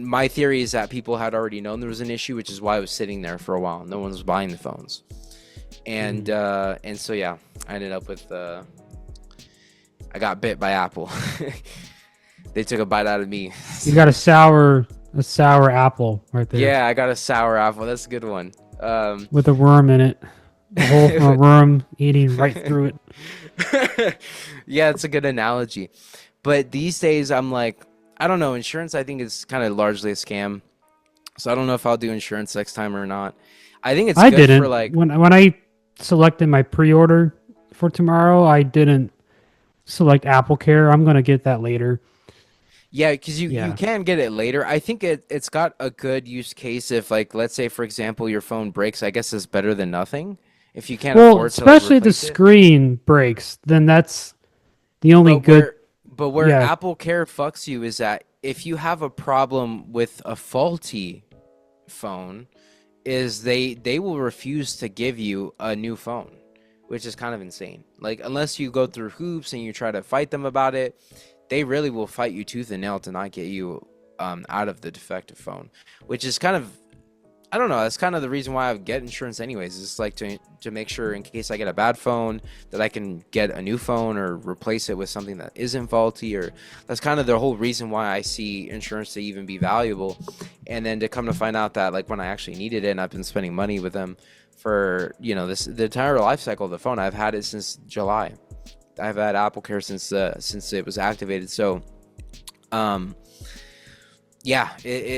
my theory is that people had already known there was an issue, which is why it was sitting there for a while. No one was buying the phones. And so yeah, I ended up with I got bit by Apple. They took a bite out of me. You got a sour apple right there. Yeah, I got a sour apple. That's a good one. With a worm in it. The whole worm eating right through it. Yeah, it's a good analogy. But these days, I'm like, I don't know. Insurance, I think, is kind of largely a scam. So I don't know if I'll do insurance next time or not. I think it's good for like when I selected my pre-order for tomorrow, I didn't select Apple Care. I'm gonna get that later. Yeah, because you can get it later. I think it's got a good use case if, like, let's say, for example, your phone breaks. I guess it's better than nothing. If you can't afford to, especially the screen breaks, then that's the only good. But where Apple Care fucks you is that if you have a problem with a faulty phone, is they will refuse to give you a new phone, which is kind of insane. Like, unless you go through hoops and you try to fight them about it, they really will fight you tooth and nail to not get you out of the defective phone, which is kind of, I don't know, that's kind of the reason why I get insurance anyways. It's like to make sure in case I get a bad phone that I can get a new phone or replace it with something that isn't faulty, or that's kind of the whole reason why I see insurance to even be valuable. And then to come to find out that, like, when I actually needed it and I've been spending money with them for, the entire life cycle of the phone. I've had it since July. I've had Apple Care since it was activated. So, yeah,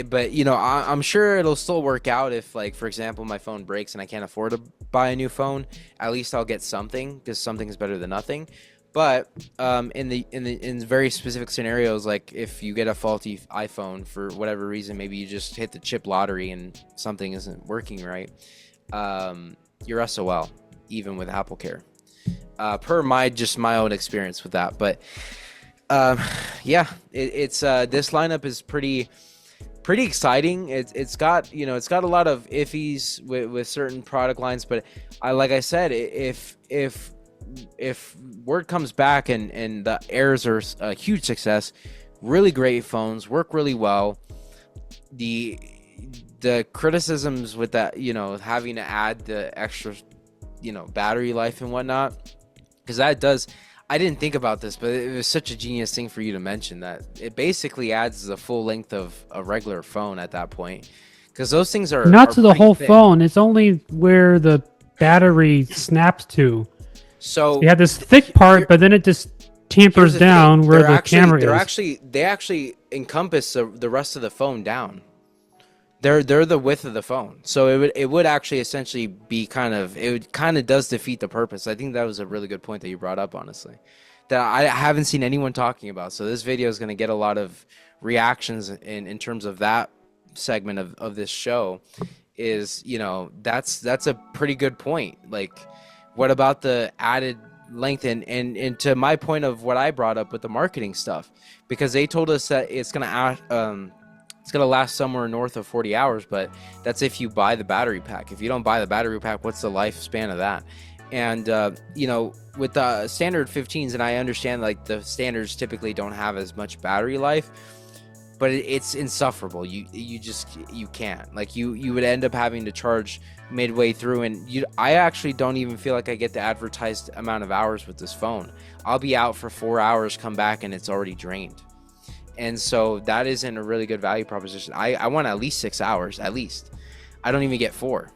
but I'm sure it'll still work out if, like, for example, my phone breaks and I can't afford to buy a new phone. At least I'll get something, because something is better than nothing. But in very specific scenarios, like if you get a faulty iPhone for whatever reason, maybe you just hit the chip lottery and something isn't working right, you're SOL, even with Apple Care. Per my own experience with that. But yeah, it's this lineup is pretty exciting. It's got a lot of iffies with certain product lines, but like I said, if word comes back and the Airs are a huge success, really great phones, work really well. The criticisms with that, having to add the extra, battery life and whatnot, because I didn't think about this, but it was such a genius thing for you to mention that it basically adds the full length of a regular phone at that point, because those things are not to the whole thick. phone. It's only where the battery snaps to. So you have this thick part, but then it just tampers down where the camera is. They actually encompass the rest of the phone down. They're the width of the phone, so it would actually essentially be it kind of does defeat the purpose. I think that was a really good point that you brought up, honestly, that I haven't seen anyone talking about. So this video is going to get a lot of reactions in terms of that segment of this show. Is that's a pretty good point. Like, what about the added length and to my point of what I brought up with the marketing stuff, because they told us that it's going to last somewhere north of 40 hours, but that's if you buy the battery pack. If you don't buy the battery pack, what's the lifespan of that? And with the standard 15s, and I understand like the standards typically don't have as much battery life, but it's insufferable. You can't. Like you would end up having to charge midway through, and I actually don't even feel like I get the advertised amount of hours with this phone. I'll be out for 4 hours, come back, and it's already drained. And so that isn't a really good value proposition. I want at least 6 hours, at least. I don't even get 4.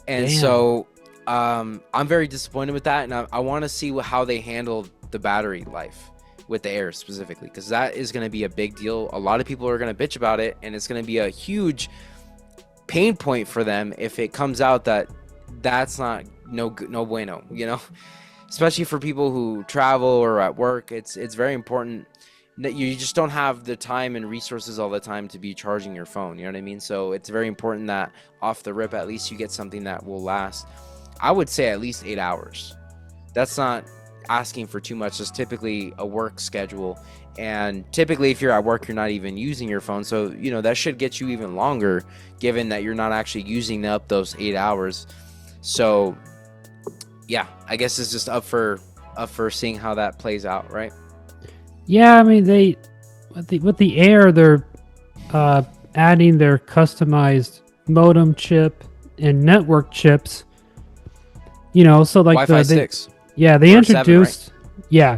And Damn. So I'm very disappointed with that, and I want to see how they handle the battery life with the Air specifically, because that is going to be a big deal. A lot of people are going to bitch about it, and it's going to be a huge pain point for them if it comes out that that's not no bueno, especially for people who travel or at work. It's very important that you just don't have the time and resources all the time to be charging your phone. You know what I mean? So it's very important that off the rip, at least you get something that will last, I would say, at least 8 hours. That's not asking for too much. It's typically a work schedule. And typically if you're at work, you're not even using your phone. So, that should get you even longer, given that you're not actually using up those 8 hours. So yeah, I guess it's just up for seeing how that plays out, right? Yeah, I mean, with the Air, they're adding their customized modem chip and network chips. So like Wi-Fi 6. Yeah, they or introduced. 7, right? Yeah.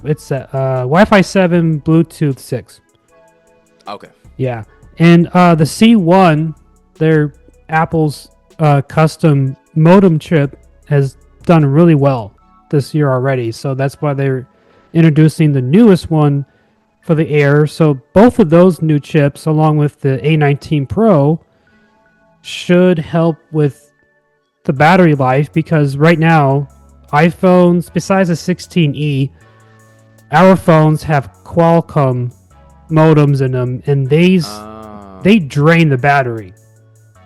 It's Wi-Fi 7, Bluetooth 6. Okay. Yeah, and the C1, their Apple's custom modem chip, has done really well this year already. So that's why they're introducing the newest one for the Air. So both of those new chips, along with the A19 Pro, should help with the battery life, because right now iPhones, besides the 16E, our phones have Qualcomm modems in them, and they drain the battery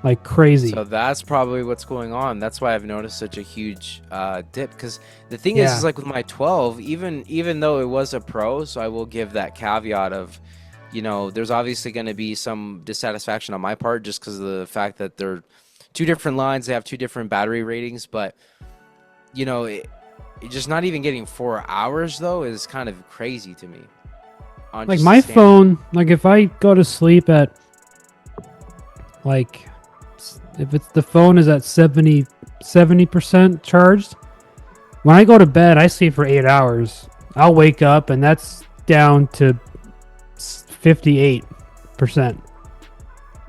like crazy. So that's probably what's going on. That's why I've noticed such a huge dip. Because the thing is like with my 12, even though it was a Pro, so I will give that caveat of, there's obviously going to be some dissatisfaction on my part just because of the fact that they're two different lines. They have two different battery ratings, but just not even getting 4 hours though is kind of crazy to me. Like my phone, like if I go to sleep at, like, if it's the phone is at 70% charged, when I go to bed, I sleep for 8 hours. I'll wake up and that's down to 58%.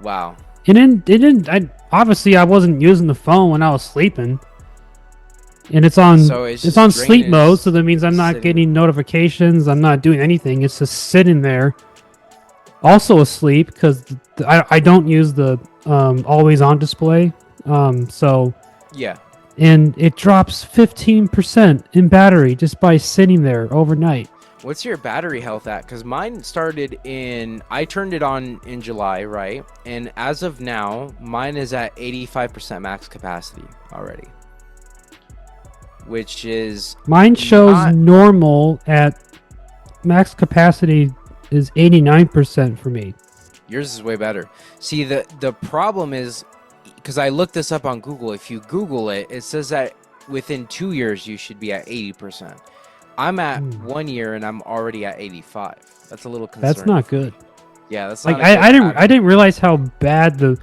Wow. And then obviously I wasn't using the phone when I was sleeping. And it's on sleep mode, so that means I'm not getting notifications. I'm not doing anything. It's just sitting there, also asleep, because I don't use the always on display. So yeah, and it drops 15% in battery just by sitting there overnight. What's your battery health at? Because mine started I turned it on in July, right? And as of now, mine is at 85% max capacity already. Which is Mine shows not... normal at max capacity is 89% for me. Yours is way better. See, the problem is, because I looked this up on Google, if you Google it, it says that within 2 years you should be at 80%. I'm at 1 year and I'm already at 85. That's a little concerning. That's not good. Yeah, that's like not a good I didn't realize how bad the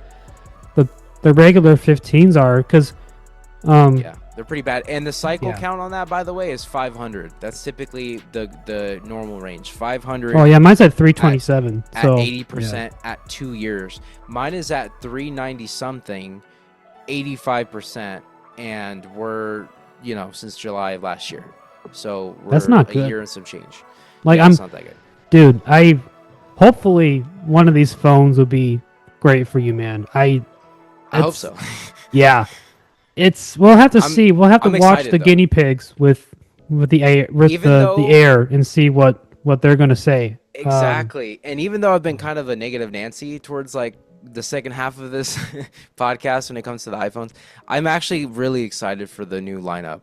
regular 15s are, because yeah, they're pretty bad. And the cycle Yeah. count on that, by the way, is 500. That's typically the normal range. 500 Oh yeah, mine's at 327. at So 80% at 2 years. Mine is at 390 something, 85%, and we're, since July of last year. So we're That's not a good. year and some change. like Yeah, I'm, it's not that good. dude, hopefully one of these phones will be great for you, man. I hope so. Yeah, we'll have to I'm- see. We'll have to I'm watch excited, the though. guinea pigs with the air, Even though- the air, and see what they're gonna say. Exactly. And even though I've been kind of a negative Nancy towards like the second half of this podcast when it comes to the iPhones, I'm actually really excited for the new lineup.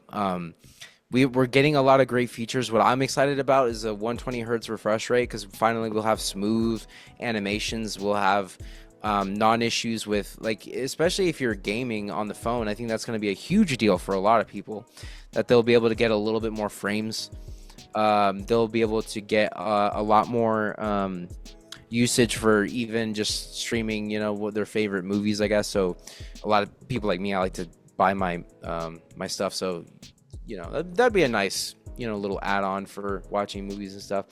We're getting a lot of great features. What I'm excited about is a 120 hertz refresh rate, because finally we'll have smooth animations. We'll have non-issues with, like, especially if you're gaming on the phone. I think that's going to be a huge deal for a lot of people, that they'll be able to get a little bit more frames. They'll be able to get a lot more usage for even just streaming, what their favorite movies, I guess. So a lot of people like me, I like to buy my my stuff. So, that'd be a nice, little add-on for watching movies and stuff.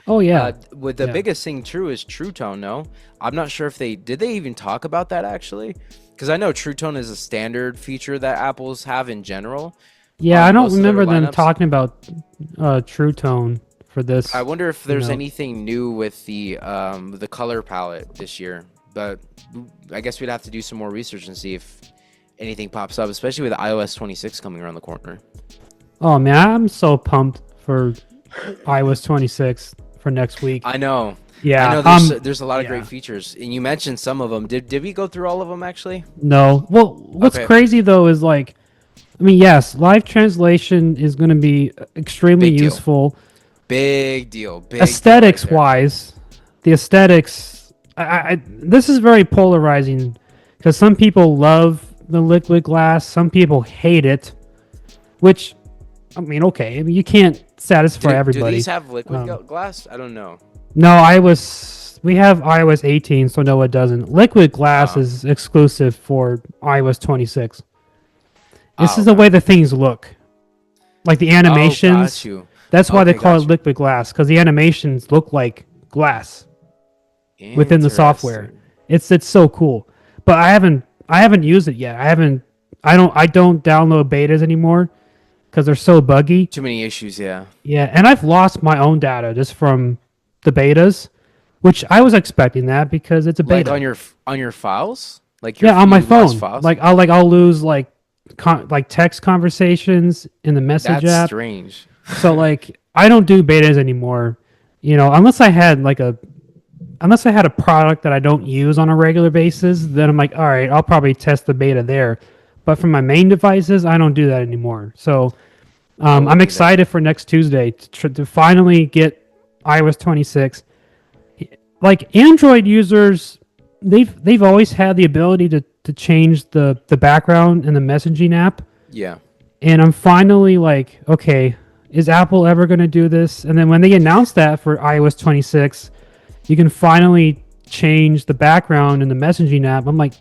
Oh yeah. With the biggest thing too is True Tone. No, I'm not sure if they even talk about that actually, because I know True Tone is a standard feature that Apple's have in general. Yeah, I don't most of their remember them lineups. talking about True Tone for this. I wonder if there's know. anything new with the color palette this year, but I guess we'd have to do some more research and see if anything pops up, especially with iOS 26 coming around the corner. Oh man, I'm so pumped for iOS 26 for next week. I know. Yeah, I know there's a lot of great features, and you mentioned some of them. Did we go through all of them actually? No. Well, what's Okay. crazy though is, like, I mean, yes, live translation is going to be extremely Big deal. useful. Big deal. Big Aesthetics deal right there. wise, the aesthetics. This is very polarizing, because some people love the liquid glass, some people hate it. Which, I mean, okay, I mean, you can't satisfy Do everybody. these have liquid glass? I don't know. No, we have iOS 18, so no, it doesn't. Liquid glass is exclusive for iOS 26. This is the way the things look, like the animations. Oh, got you. That's why they Okay, call got it you. liquid glass, because the animations look like glass within the software. Interesting. It's so cool. But I haven't used it yet. I don't download betas anymore because they're so buggy. Too many issues, yeah. Yeah, and I've lost my own data just from the betas, which I was expecting that because it's a Like beta. on your files? Like On my you lost phone. files? Like I'll lose like text conversations in the message That's app. strange. So like I don't do betas anymore, unless I had a product that I don't use on a regular basis. Then I'm like, all right, I'll probably test the beta there. But for my main devices, I don't do that anymore. So I'm excited for next Tuesday to finally get iOS 26. Like Android users, they've always had the ability to change the background in the messaging app. Yeah. And I'm finally like, okay, is Apple ever going to do this? And then when they announced that for iOS 26, you can finally change the background in the messaging app. I'm like,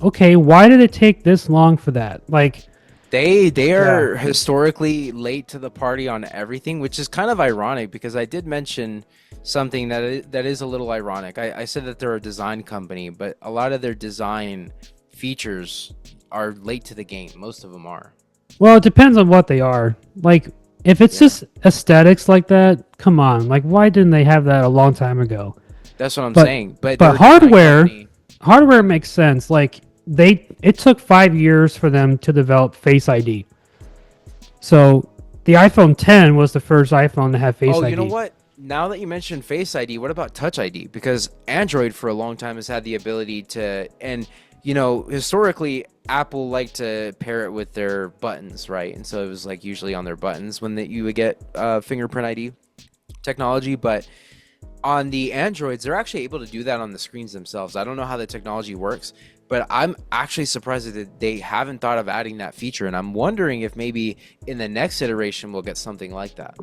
okay, why did it take this long for that? Like, They are historically late to the party on everything, which is kind of ironic, because I did mention something that is a little ironic. I said that they're a design company, but a lot of their design features are late to the game. Most of them are. well, it depends on what they are. Like, if it's just aesthetics like that, come on. Like, why didn't they have that a long time ago? That's what I'm But- saying. But but they're a design hardware- company. Hardware makes sense. Like, it took 5 years for them to develop Face ID. So the iPhone 10 was the first iPhone to have Face Oh, ID. you know what? Now that you mentioned Face ID, what about Touch ID? Because Android for a long time has had the ability to, and historically, Apple liked to pair it with their buttons, right? And so it was like usually on their buttons when you would get fingerprint ID technology. But on the Androids, they're actually able to do that on the screens themselves. I don't know how the technology works, but I'm actually surprised that they haven't thought of adding that feature. And I'm wondering if maybe in the next iteration we'll get something like that.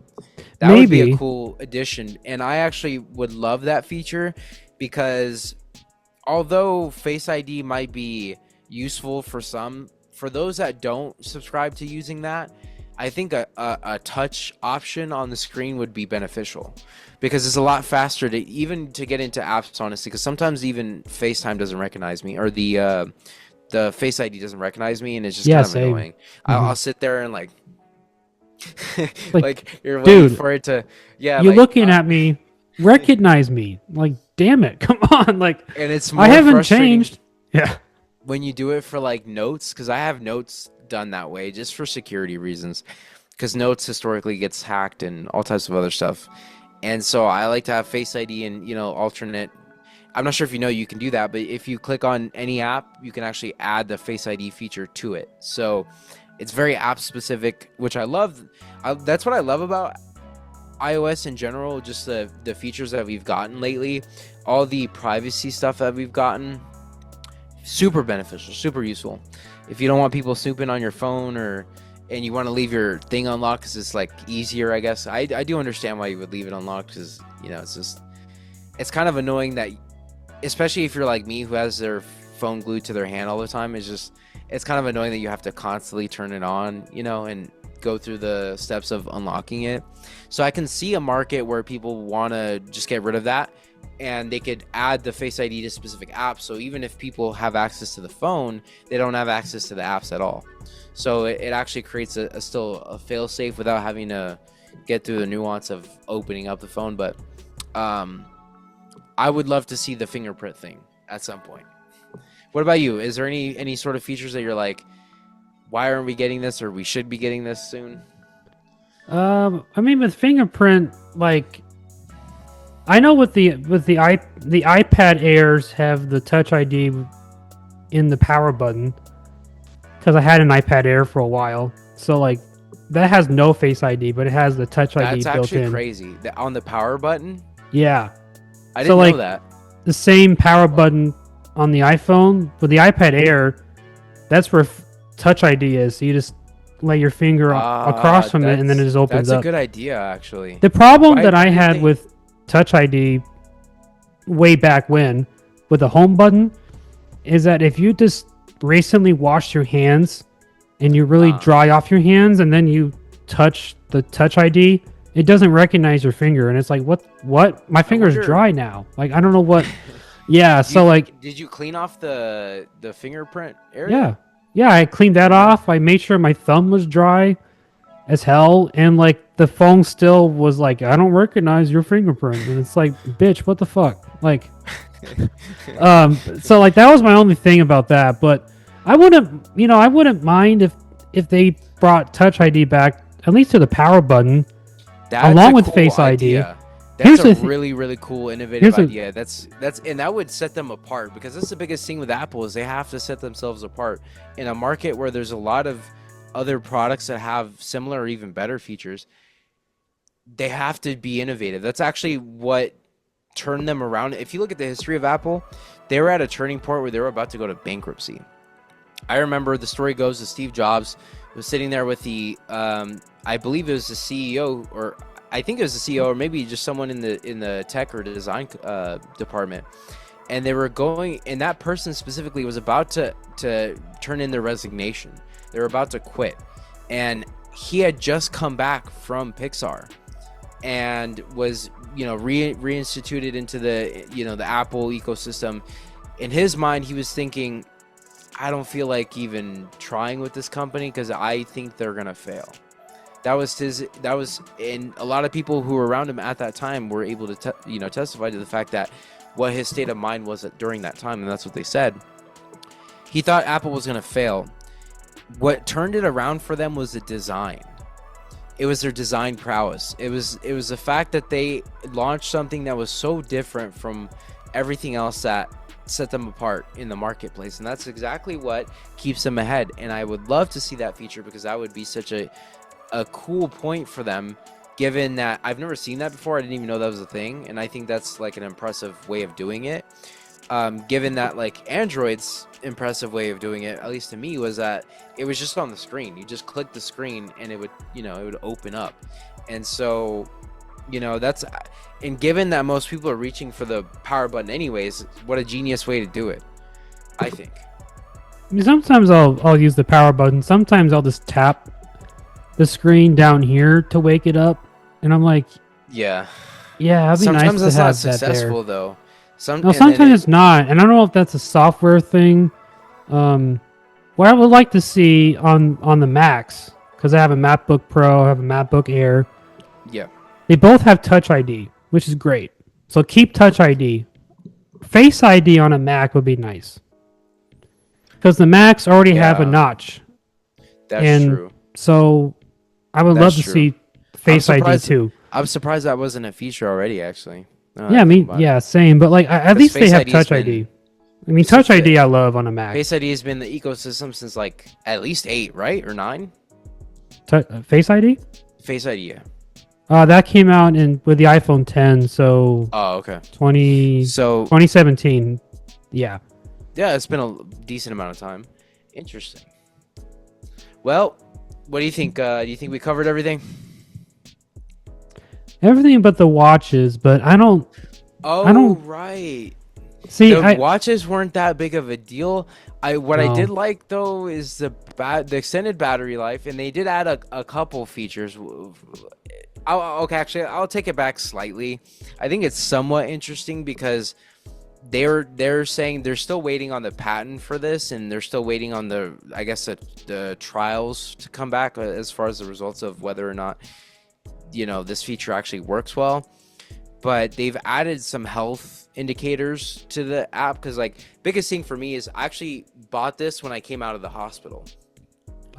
That would be a Maybe. cool addition. And I actually would love that feature because although Face ID might be useful for some, for those that don't subscribe to using that, I think a touch option on the screen would be beneficial because it's a lot faster to get into apps, honestly, because sometimes even FaceTime doesn't recognize me, or the Face ID doesn't recognize me, and it's just Yeah, kind of same. annoying. Mhm. I'll sit there and like Like, like you're waiting dude, for it to, yeah, you like looking at me, recognize me. Like, damn it, come on. Like, and it's I more haven't frustrating changed. Yeah. when you do it for like notes, because I have notes done that way just for security reasons, because notes historically gets hacked and all types of other stuff. And so I like to have Face ID and alternate. I'm not sure if you can do that, but if you click on any app, you can actually add the Face ID feature to it. So it's very app specific, which I love. That's what I love about iOS in general, just the features that we've gotten lately, all the privacy stuff that we've gotten. Super beneficial, super useful. If you don't want people snooping on your phone and you want to leave your thing unlocked because it's like easier, I guess. I do understand why you would leave it unlocked because it's kind of annoying that, especially if you're like me who has their phone glued to their hand all the time. It's kind of annoying that you have to constantly turn it on, and go through the steps of unlocking it. So I can see a market where people want to just get rid of that, and they could add the Face ID to specific apps. So even if people have access to the phone, they don't have access to the apps at all. So it actually creates still a fail safe without having to get through the nuance of opening up the phone. But I would love to see the fingerprint thing at some point. What about you? Is there any sort of features that you're like, why aren't we getting this, or we should be getting this soon? I mean, with fingerprint, like, I know the iPad Airs have the Touch ID in the power button because I had an iPad Air for a while. So like that has no Face ID, but it has the Touch ID That's built actually in. crazy. On the power button, Yeah. I So didn't know like that. the same power button on the iPhone with the iPad Air, that's where Touch ID is. So you just lay your finger across from it, and then it just opens That's up. a good idea, actually. The problem Why that I didn't had they- with Touch ID way back when with the home button is that if you just recently washed your hands and you really dry off your hands and then you touch the Touch ID, it doesn't recognize your finger, and it's like, what? My finger's wonder- dry now. Like, I don't know what. Yeah, so like, did you clean off the fingerprint area? yeah, I cleaned that off. I made sure my thumb was dry as hell, and like the phone still was like, I don't recognize your fingerprint, and it's like, bitch, what the fuck? Like, so like that was my only thing about that. But I wouldn't mind if they brought Touch ID back at least to the power button. That's Along a with cool Face ID. idea. Here's That's the a really, really cool, innovative idea. That's and that would set them apart, because that's the biggest thing with Apple is they have to set themselves apart in a market where there's a lot of other products that have similar or even better features. They have to be innovative. That's actually what turned them around. If you look at the history of Apple, they were at a turning point where they were about to go to bankruptcy. I remember the story goes that Steve Jobs was sitting there with I believe it was the CEO, or I think it was the CEO, or maybe just someone in the tech or design department, and they were going, and that person specifically was about to turn in their resignation. They were about to quit, and he had just come back from Pixar, and was reinstituted into the Apple ecosystem. In his mind, he was thinking, I don't feel like even trying with this company because I think they're gonna fail. That was and a lot of people who were around him at that time were able to testify to the fact that what his state of mind was during that time, and that's what they said. He thought Apple was going to fail. What turned it around for them was the design. It was their design prowess. It was the fact that they launched something that was so different from everything else that set them apart in the marketplace, and that's exactly what keeps them ahead. And I would love to see that feature, because that would be such a cool point for them, given that I've never seen that before. I didn't even know that was a thing, and I think that's like an impressive way of doing it. Given that like Android's impressive way of doing it, at least to me, was that it was just on the screen. You just click the screen and it would, it would open up. And so, that's, and given that most people are reaching for the power button anyways, what a genius way to do it, I think. I mean, sometimes I'll use the power button. Sometimes I'll just tap the screen down here to wake it up, and I'm like, yeah, it'd be sometimes nice to have that's that not successful there. though. No, sometimes it's not, and I don't know if that's a software thing. What I would like to see on the Macs, because I have a MacBook Pro, I have a MacBook Air. Yeah, they both have Touch ID, which is great. So keep Touch ID. Face ID on a Mac would be nice, because the Macs already have a notch. That's true. So I would love to see Face ID too. I'm surprised that wasn't a feature already, actually. Same. But like, at least they have Touch ID. I mean, Touch ID I love on a Mac. Face ID has been the ecosystem since like at least 8, right? Or 9? Face ID? Face ID, yeah. That came out with the iPhone 10, so... Oh, okay. 2017, yeah. Yeah, it's been a decent amount of time. Interesting. Well, what do you think? Do you think we covered everything? Everything but the watches, but I don't... Right. See, the watches weren't that big of a deal. I did like though is the extended battery life, and they did add a couple features. I'll take it back slightly. I think it's somewhat interesting because they're saying they're still waiting on the patent for this, and they're still waiting on the trials to come back as far as the results of whether or not this feature actually works well. But they've added some health indicators to the app, because like biggest thing for me is I actually bought this when I came out of the hospital.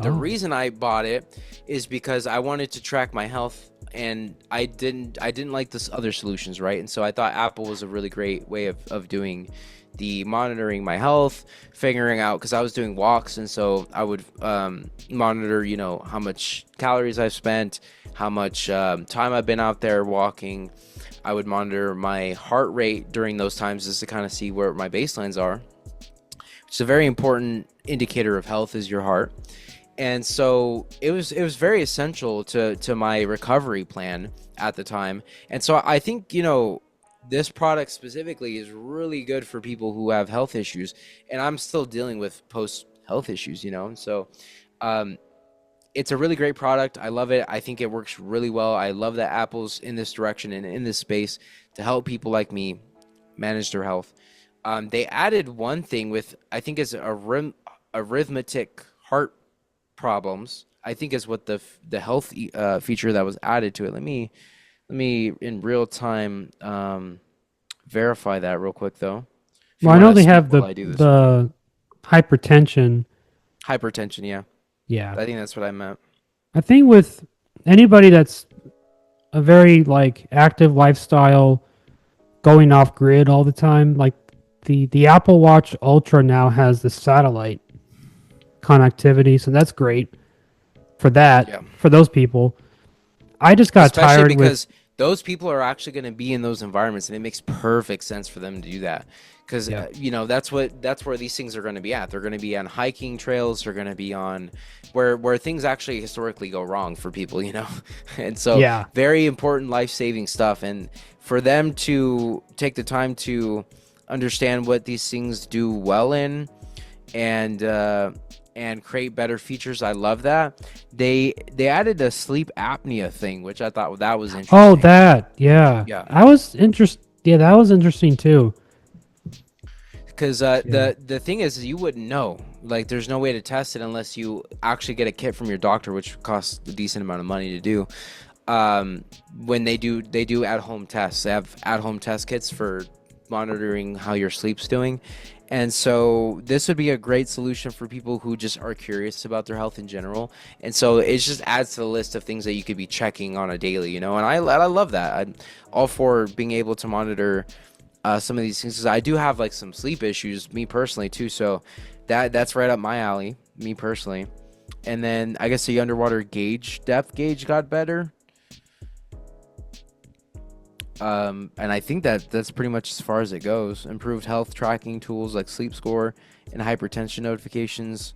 The reason I bought it is because I wanted to track my health, and I didn't like this other solutions, right? And so I thought Apple was a really great way of doing the monitoring my health, figuring out, because I was doing walks, and so I would monitor how much calories I've spent, how much time I've been out there walking. I would monitor my heart rate during those times just to kind of see where my baselines are. It's a very important indicator of health, is your heart. And so it was very essential to my recovery plan at the time. And so I think, this product specifically is really good for people who have health issues. And I'm still dealing with post-health issues, And so it's a really great product. I love it. I think it works really well. I love that Apple's in this direction and in this space to help people like me manage their health. They added one thing with, I think it's arithmetic heart problems, I think is what the health feature that was added to it. Let me in real time verify that real quick though. Well, I know they have the hypertension. Hypertension, yeah. Yeah. I think that's what I meant. I think with anybody that's a very like active lifestyle, going off grid all the time, like the Apple Watch Ultra now has the satellite connectivity, so that's great for that. Yeah. For those people. I just got tired because those people are actually going to be in those environments, and it makes perfect sense for them to do that. Because that's where these things are going to be at. They're going to be on hiking trails. They're going to be on where things actually historically go wrong for people, And so very important life-saving stuff. And for them to take the time to understand what these things do well in and create better features, I love that. They added a sleep apnea thing, which I thought that was interesting. Oh, that I was interested. Yeah, that was interesting too. Because the thing is, you wouldn't know. Like, there's no way to test it unless you actually get a kit from your doctor, which costs a decent amount of money to do. When they do at-home tests, they have at-home test kits for monitoring how your sleep's doing. And so this would be a great solution for people who just are curious about their health in general. And so it just adds to the list of things that you could be checking on a daily, you know. And I love that. I'm all for being able to monitor some of these things, because I do have like some sleep issues, me personally too. So that's right up my alley, me personally. And then I guess the underwater depth gauge got better. And I think that's pretty much as far as it goes. Improved health tracking tools like sleep score and hypertension notifications.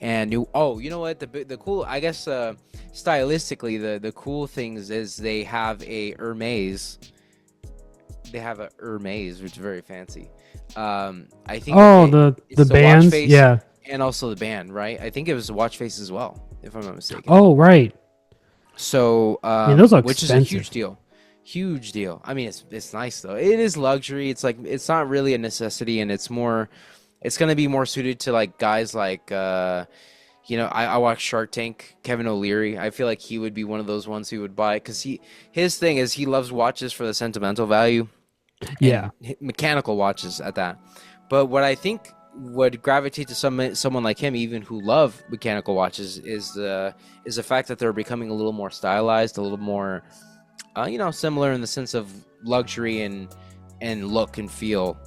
And you know what, the cool, I guess, stylistically, the cool things is they have a Hermes. They have a Hermes, which is very fancy. I think the bands, face, yeah, and also the band, right? I think it was the watch face as well, if I'm not mistaken. Oh, right. So, those are which expensive. is a huge deal. Huge deal. I mean, it's nice though. It is luxury. It's like, it's not really a necessity, and it's going to be more suited to like guys like, I watch Shark Tank. Kevin O'Leary. I feel like he would be one of those ones who would buy it, because his thing is he loves watches for the sentimental value. Yeah, mechanical watches at that. But what I think would gravitate to someone like him, even who love mechanical watches, is the fact that they're becoming a little more stylized, a little more, similar in the sense of luxury and look and feel,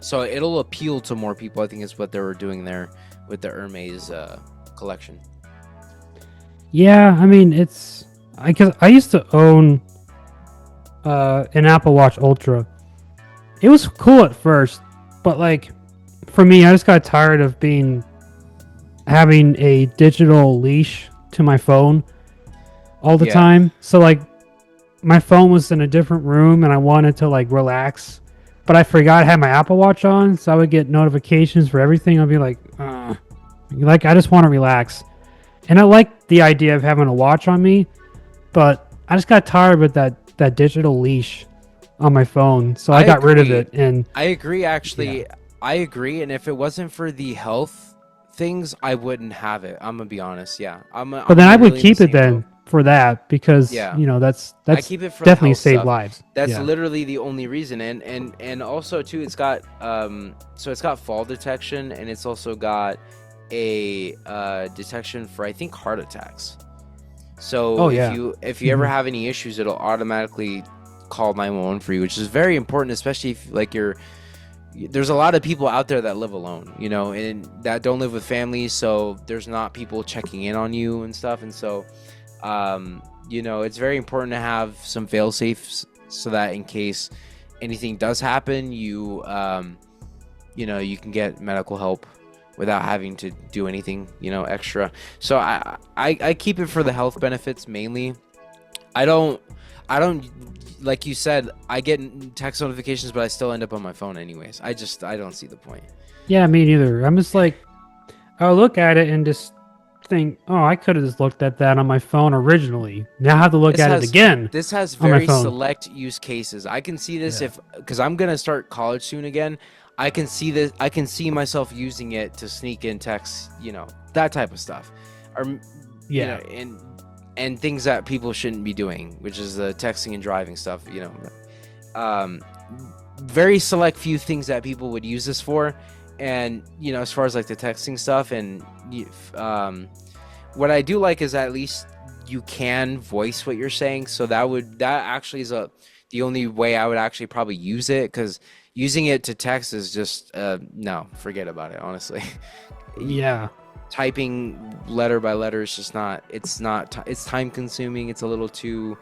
So it'll appeal to more people. I think is what they were doing there with the Hermes collection. Yeah, I mean, because I used to own an Apple Watch Ultra. It was cool at first, but like for me, I just got tired of having a digital leash to my phone all the time. So like my phone was in a different room and I wanted to like relax, but I forgot I had my Apple Watch on, so I would get notifications for everything. I'd be like I just want to relax. And I like the idea of having a watch on me, but I just got tired with that digital leash on my phone, so I got rid of it. And I agree, actually. Yeah. I agree, and if it wasn't for the health things, I wouldn't have it. I'm gonna be honest. Yeah, but then I would keep it then for that, because that's I keep it for definitely saved lives. That's literally the only reason. And also too, it's got so it's got fall detection, and it's also got a detection for, I think, heart attacks. So if you ever have any issues, it'll automatically call 911 for you, which is very important, especially if like there's a lot of people out there that live alone, and that don't live with families, so there's not people checking in on you and stuff. And so it's very important to have some fail safes, so that in case anything does happen, you can get medical help without having to do anything, extra. So I keep it for the health benefits mainly. I don't, like you said, I get text notifications, but I still end up on my phone anyways. I don't see the point. Yeah, me neither. I'm just like, I'll look at it and just think, oh, I could have just looked at that on my phone originally. Now I have to look at it again. This has very select use cases. I can see this because I'm going to start college soon again. I can see this. I can see myself using it to sneak in texts, that type of stuff, or and things that people shouldn't be doing, which is the texting and driving stuff. Very select few things that people would use this for, and as far as like the texting stuff, and what I do like is at least you can voice what you're saying. So that actually is the only way I would actually probably use it, because using it to text is just no, forget about it, honestly. Yeah, typing letter by letter is just not. It's time consuming. It's a little too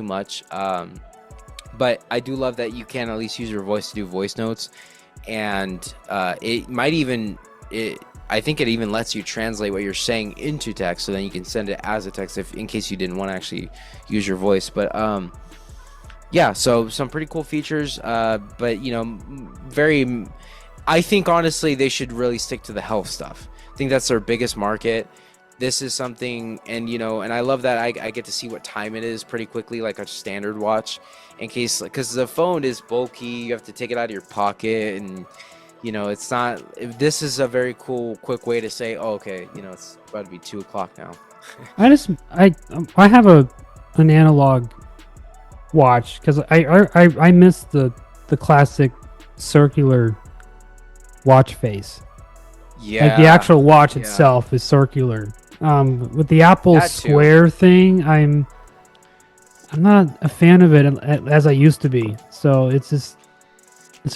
much. But I do love that you can at least use your voice to do voice notes, and it might even I think it even lets you translate what you're saying into text, so then you can send it as a text in case you didn't want to actually use your voice. But yeah, so some pretty cool features, but I think honestly they should really stick to the health stuff. I think that's their biggest market. This is something, and and I love that I get to see what time it is pretty quickly, like a standard watch, in case, because the phone is bulky, you have to take it out of your pocket, and it's not. This is a very cool, quick way to say, oh, okay, it's about to be 2 o'clock now. I have an analog watch, because I miss the classic circular watch face. Like the Yeah, actual watch yeah, itself is circular. With the Apple that too. Square thing, I'm not a fan of it as I used to be. So it's just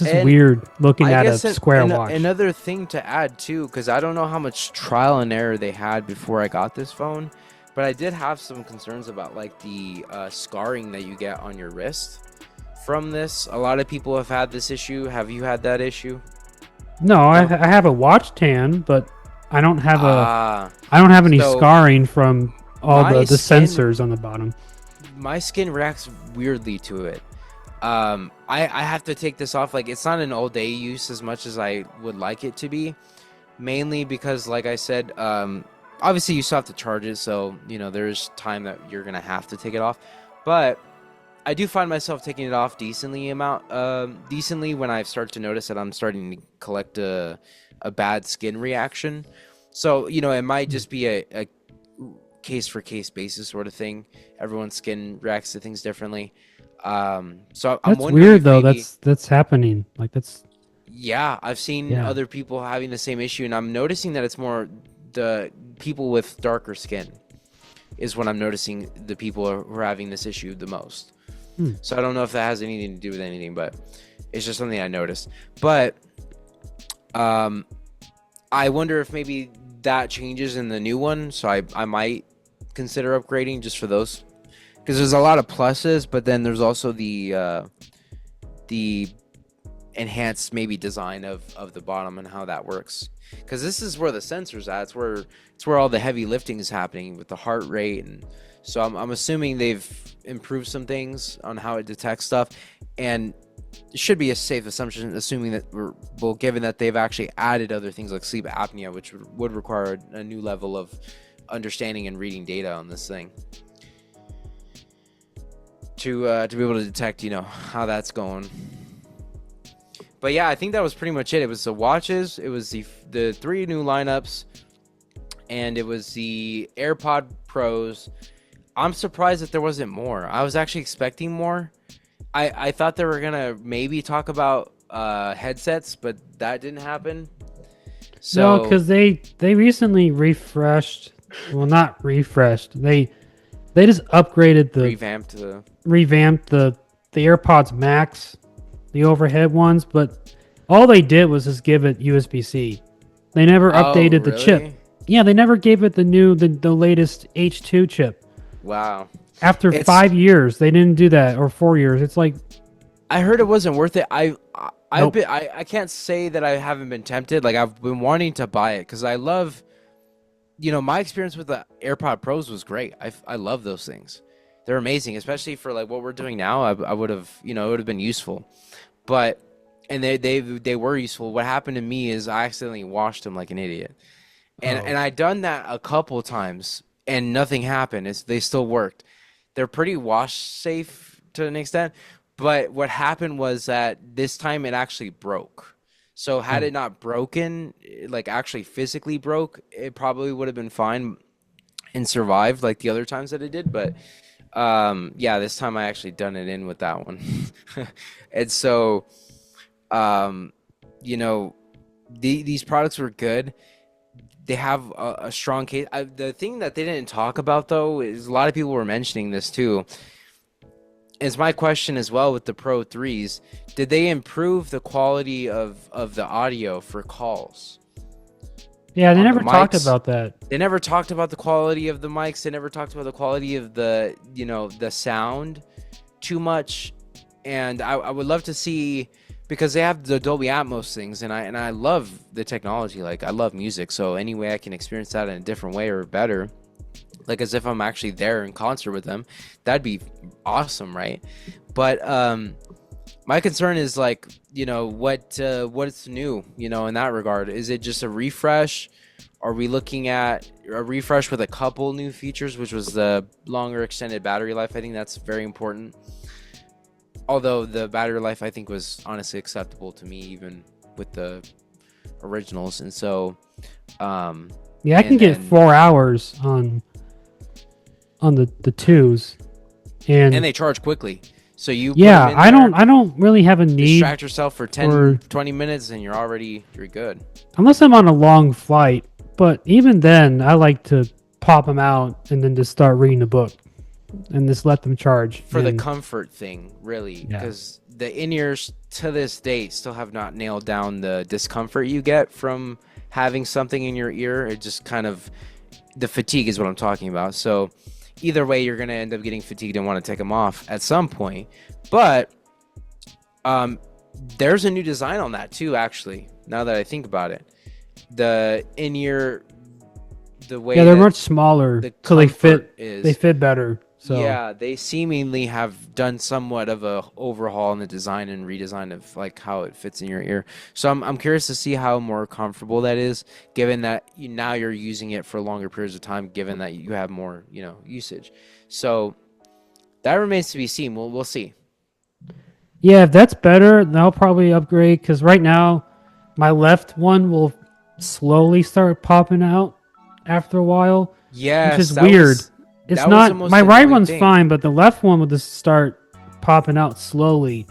And weird looking I at a guess square watch. another thing to add too, because I don't know how much trial and error they had before I got this phone, but I did have some concerns about like the scarring that you get on your wrist from this. A lot of people have had this issue. Have you had that issue? No, No. I have a watch tan, but I don't have a Ah, I don't have any so scarring from all my the skin sensors on the bottom. my skin reacts weirdly to it. I have to take this off. Like, it's not an all day use as much as I would like it to be, mainly because, like I said, obviously you still have to charge it, so you know there's time that you're gonna have to take it off. But I do find myself taking it off decently when I start to notice that I'm starting to collect a bad skin reaction. So you know, it might just be a case for case basis sort of thing. Everyone's skin reacts to things differently. So I'm That's wondering weird if though. maybe, That's happening. Like that's yeah, I've seen yeah. other people having the same issue, and I'm noticing that it's more the people with darker skin is what I'm noticing the people who are having this issue the most. Hmm. So I don't know if that has anything to do with anything, but it's just something I noticed. But um, I wonder if maybe that changes in the new one, so I might consider upgrading just for those, because there's a lot of pluses, but then there's also the enhanced maybe design of the bottom and how that works, because this is where the sensors at. It's where all the heavy lifting is happening with the heart rate, and so I'm assuming they've improved some things on how it detects stuff, and it should be a safe assumption, assuming that given that they've actually added other things like sleep apnea, which would require a new level of understanding and reading data on this thing to be able to detect, you know, how that's going. But yeah, I think that was pretty much it. It was the watches, it was the three new lineups, and it was the AirPod Pros. I'm surprised that there wasn't more. I was actually expecting more. I thought they were gonna maybe talk about headsets, but that didn't happen. No, So because they recently refreshed. Well, not refreshed. They just upgraded revamped the AirPods Max, the overhead ones, but all they did was just give it USB-C. They never Oh, updated the chip. really? Yeah, they never gave it the latest H2 chip. Wow. After It's 5 years, they didn't do that, or 4 years. It's like, I heard it wasn't worth it. I've nope. been I can't say that I haven't been tempted. Like, I've been wanting to buy it because I love, you know, my experience with the AirPod Pros was great. I love those things. They're amazing, especially for like what we're doing now. I would have, you know, it would have been useful. But and they were useful. What happened to me is I accidentally washed them like an idiot. And Oh, I'd done that a couple times and nothing happened. They still worked. They're pretty wash safe to an extent, but what happened was that this time it actually broke. So had oh. it not broken, like actually physically broke, it probably would have been fine and survived like the other times that it did. But yeah, this time I actually done it in with that one. And so um, you know, these products were good. They have a strong case. The thing that they didn't talk about though is a lot of people were mentioning this too. Is my question as well with the Pro 3s. Did they improve the quality of the audio for calls Yeah, they on the never talked mics? about that. They never talked about the quality of the mics. They never talked about the quality of the, you know, the sound too much. And I would love to see, because they have the Dolby Atmos things, and I love the technology. Like, I love music, so any way I can experience that in a different way or better, like as if I'm actually there in concert with them, that'd be awesome, right? But my concern is, like, you know, what's new, you know, in that regard. Is it just a refresh? Are we looking at a refresh with a couple new features, which was the longer extended battery life? I think that's very important. Although the battery life, I think, was honestly acceptable to me, even with the originals. And so, Yeah, I can and get then 4 hours on the twos, and and they charge quickly. So you put them Yeah, in there, I don't really have a need distract yourself for for 10-20 minutes, and you're good. unless I'm on a long flight. But even then, I like to pop them out and then just start reading the book and just let them charge. For the And comfort thing, really, yeah, because the in-ears to this date still have not nailed down the discomfort you get from having something in your ear. It just kind of, the fatigue is what I'm talking about. So either way, you're going to end up getting fatigued and want to take them off at some point. But um, there's a new design on that too, actually, now that I think about it. The in-ear, the way yeah, they're that much smaller, the so they comfort fit. is, They fit better. So yeah, they seemingly have done somewhat of a overhaul in the design and redesign of like how it fits in your ear. So I'm curious to see how more comfortable that is, given that now you're using it for longer periods of time, given that you have more, usage. So that remains to be seen. We'll see. yeah, if that's better, then I'll probably upgrade. Because right now, my left one will slowly start popping out after a while, which is Yes, weird. It's that was the not most my right annoying one's thing. fine, but the left one will just start popping out slowly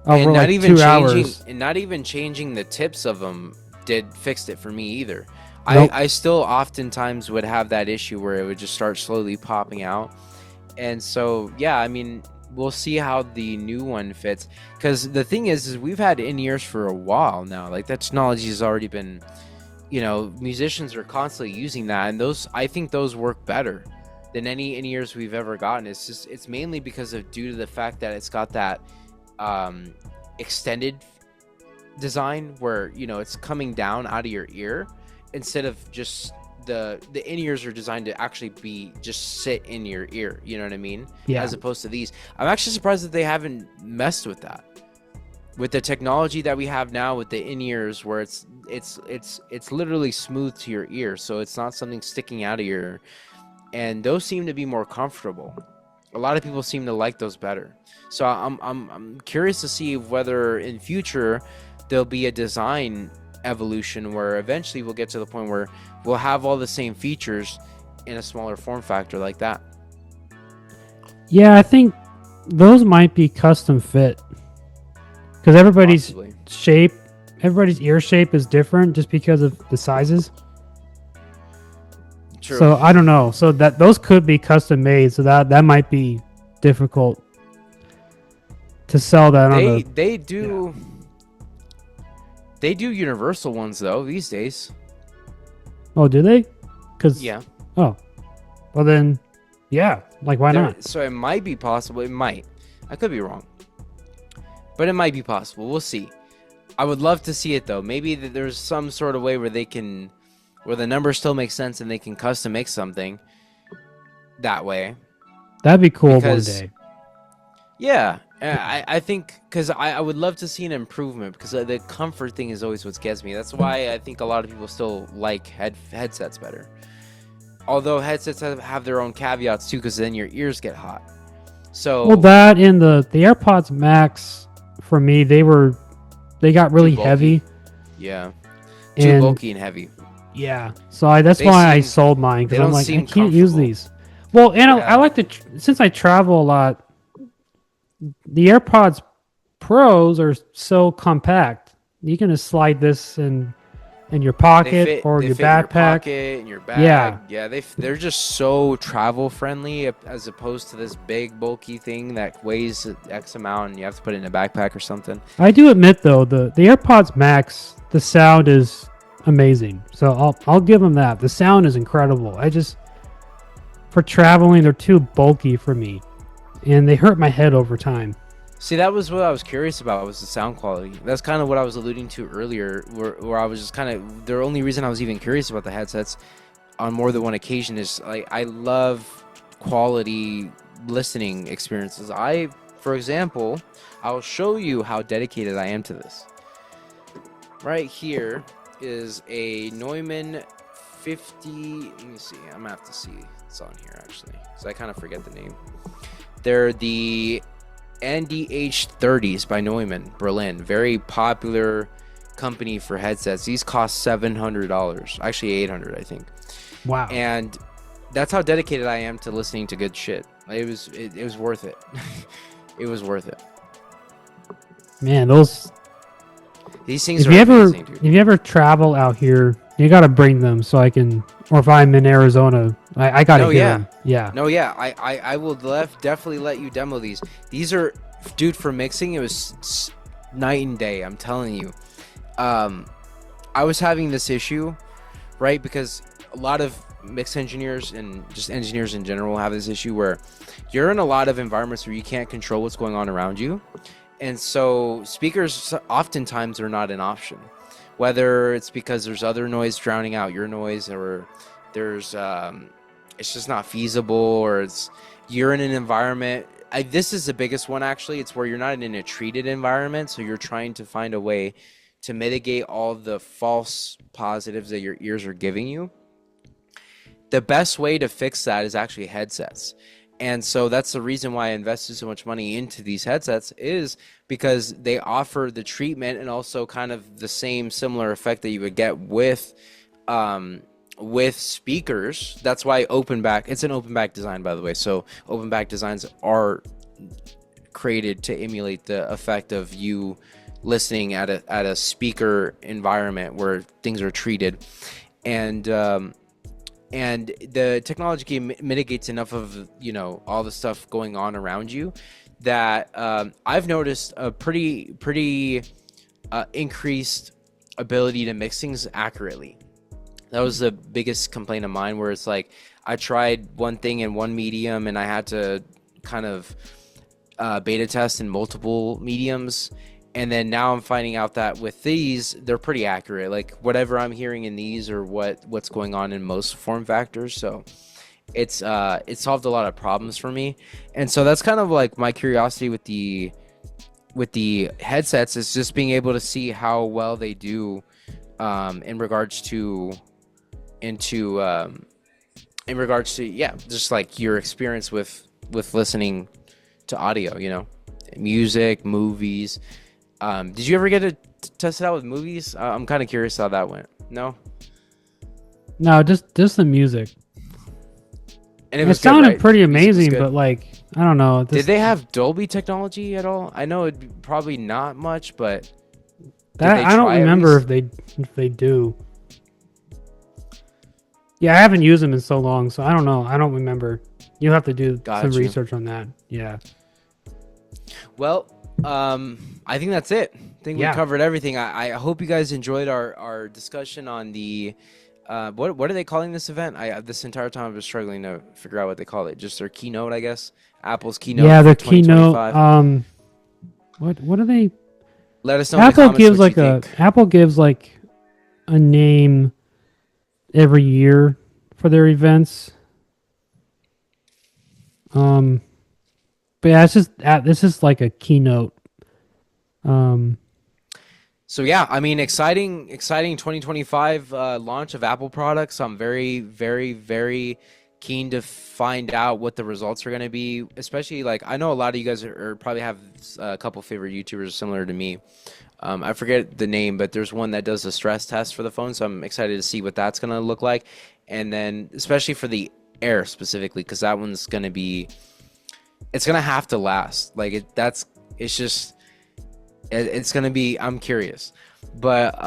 over And not like even 2 hours. changing the tips of them fixed it for me either. Nope. I still oftentimes would have that issue where it would just start slowly popping out. And so, yeah, I mean, we'll see how the new one fits. Because the thing is we've had in-ears for a while now. Like, that technology has already been, musicians are constantly using that. And I think those work better than any in-ears we've ever gotten. It's mainly because of due to the fact that it's got that extended design where it's coming down out of your ear instead of just the in-ears are designed to actually be just sit in your ear, you know what I mean? Yeah. As opposed to these. I'm actually surprised that they haven't messed with that, with the technology that we have now with the in-ears, where it's literally smooth to your ear, so it's not something sticking out of your ear. And those seem to be more comfortable. A lot of people seem to like those better. So I'm curious to see whether in future there'll be a design evolution where eventually we'll get to the point where we'll have all the same features in a smaller form factor like that. Yeah, I think those might be custom fit because Possibly. everybody's ear shape is different just because of the sizes. True. So I don't know. So that those could be custom made. So that might be difficult to sell that on the. They do. Yeah. They do universal ones though these days. Oh, do they? Cause yeah. Oh, well then, yeah. Like why not? So it might be possible. It might. I could be wrong, but it might be possible. We'll see. I would love to see it though. Maybe there's some sort of way where where the numbers still make sense and they can custom make something that way. That'd be cool one day. Yeah, I think because I would love to see an improvement because the comfort thing is always what gets me. That's why I think a lot of people still like headsets better. Although headsets have their own caveats too, because then your ears get hot. So well, that and the AirPods Max for me, they got really heavy. Yeah, too bulky and heavy. Yeah, so that's why I sold mine because I'm like I can't use these. Well, and I like to since I travel a lot. The AirPods Pros are so compact. You can just slide this in your pocket or your backpack. In your bag. Yeah, they're just so travel friendly as opposed to this big bulky thing that weighs X amount and you have to put it in a backpack or something. I do admit though, the AirPods Max, the sound is amazing. So I'll give them that. The sound is incredible. For traveling, they're too bulky for me. And they hurt my head over time. See, that was what I was curious about, was the sound quality. That's kind of what I was alluding to earlier, where I was just kind of, the only reason I was even curious about the headsets on more than one occasion is like I love quality listening experiences. For example, I'll show you how dedicated I am to this. Right here is a Neumann 50, let me see, I'm gonna have to see it's on here actually, because I kind of forget the name. They're the NDH30s by Neumann, Berlin. Very popular company for headsets. These cost $700, actually $800, I think. Wow. And that's how dedicated I am to listening to good shit. It was worth it. it was worth it. Man, those. These things are amazing, dude. If you ever travel out here, you gotta bring them so I can. Or if I'm in Arizona, I gotta hear them. Yeah. No, yeah. I will definitely let you demo these. These are, dude, for mixing, it was night and day. I'm telling you. I was having this issue, right? Because a lot of mix engineers and just engineers in general have this issue where you're in a lot of environments where you can't control what's going on around you. And so speakers oftentimes are not an option, whether it's because there's other noise drowning out your noise, or there's it's just not feasible, or you're in an environment. This is the biggest one, actually. It's where you're not in a treated environment, so you're trying to find a way to mitigate all the false positives that your ears are giving you. The best way to fix that is actually headsets. And so that's the reason why I invested so much money into these headsets, is because they offer the treatment and also kind of the same similar effect that you would get with speakers. That's why open back, it's an open back design, by the way. So open back designs are created to emulate the effect of you listening at a speaker environment where things are treated. And the technology mitigates enough of, you know, all the stuff going on around you that I've noticed a pretty increased ability to mix things accurately. That was the biggest complaint of mine, where it's like I tried one thing in one medium and I had to kind of beta test in multiple mediums. And then now I'm finding out that with these, they're pretty accurate. Like whatever I'm hearing in these are what's going on in most form factors. So it solved a lot of problems for me. And so that's kind of like my curiosity with the headsets, is just being able to see how well they do in regards to just like your experience with listening to audio, you know, music, movies. Did you ever get to test it out with movies? I'm kind of curious how that went. No, just the music. And it sounded good, right? pretty amazing, but like, I don't know. Did they have Dolby technology at all? I know it probably not much, but that I don't remember if they do. Yeah, I haven't used them in so long, so I don't know. I don't remember. You'll have to do some research on that. Yeah. Well, I think that's it. I think we covered everything. I hope you guys enjoyed our discussion on the what are they calling this event? This entire time I've been struggling to figure out what they call it. Just their keynote, I guess. Apple's keynote. Yeah, their keynote. What are they? Let us know. Apple gives like a name every year for their events. But yeah, it's just this is like a keynote. So yeah, I mean, exciting 2025 launch of Apple products. I'm very, very, very keen to find out what the results are going to be. Especially, like, I know a lot of you guys probably have a couple favorite YouTubers similar to me. I forget the name, but there's one that does a stress test for the phone, so I'm excited to see what that's going to look like. And then, especially for the Air specifically, because that one's going to be, it's going to have to last. Like, it's going to be, I'm curious. But,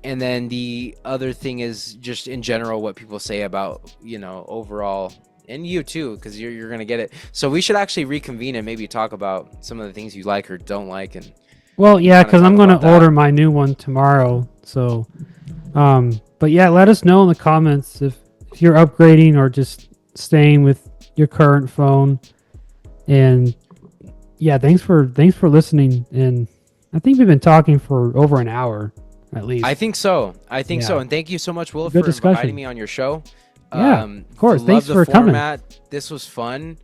and then the other thing is just in general what people say about, you know, overall, and you too, because you're going to get it. So we should actually reconvene and maybe talk about some of the things you like or don't like. And well, yeah, because I'm going to order my new one tomorrow. So, but yeah, let us know in the comments if you're upgrading or just staying with your current phone. And yeah, thanks for listening. And I think we've been talking for over an hour at least. I think so. And thank you so much, Will, for inviting me on your show. Yeah, of course. Thanks for coming. This was fun.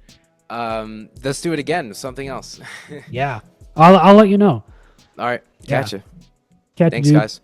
Let's do it again. Something else. Yeah, I'll let you know. All right. Catch you. Thanks, guys.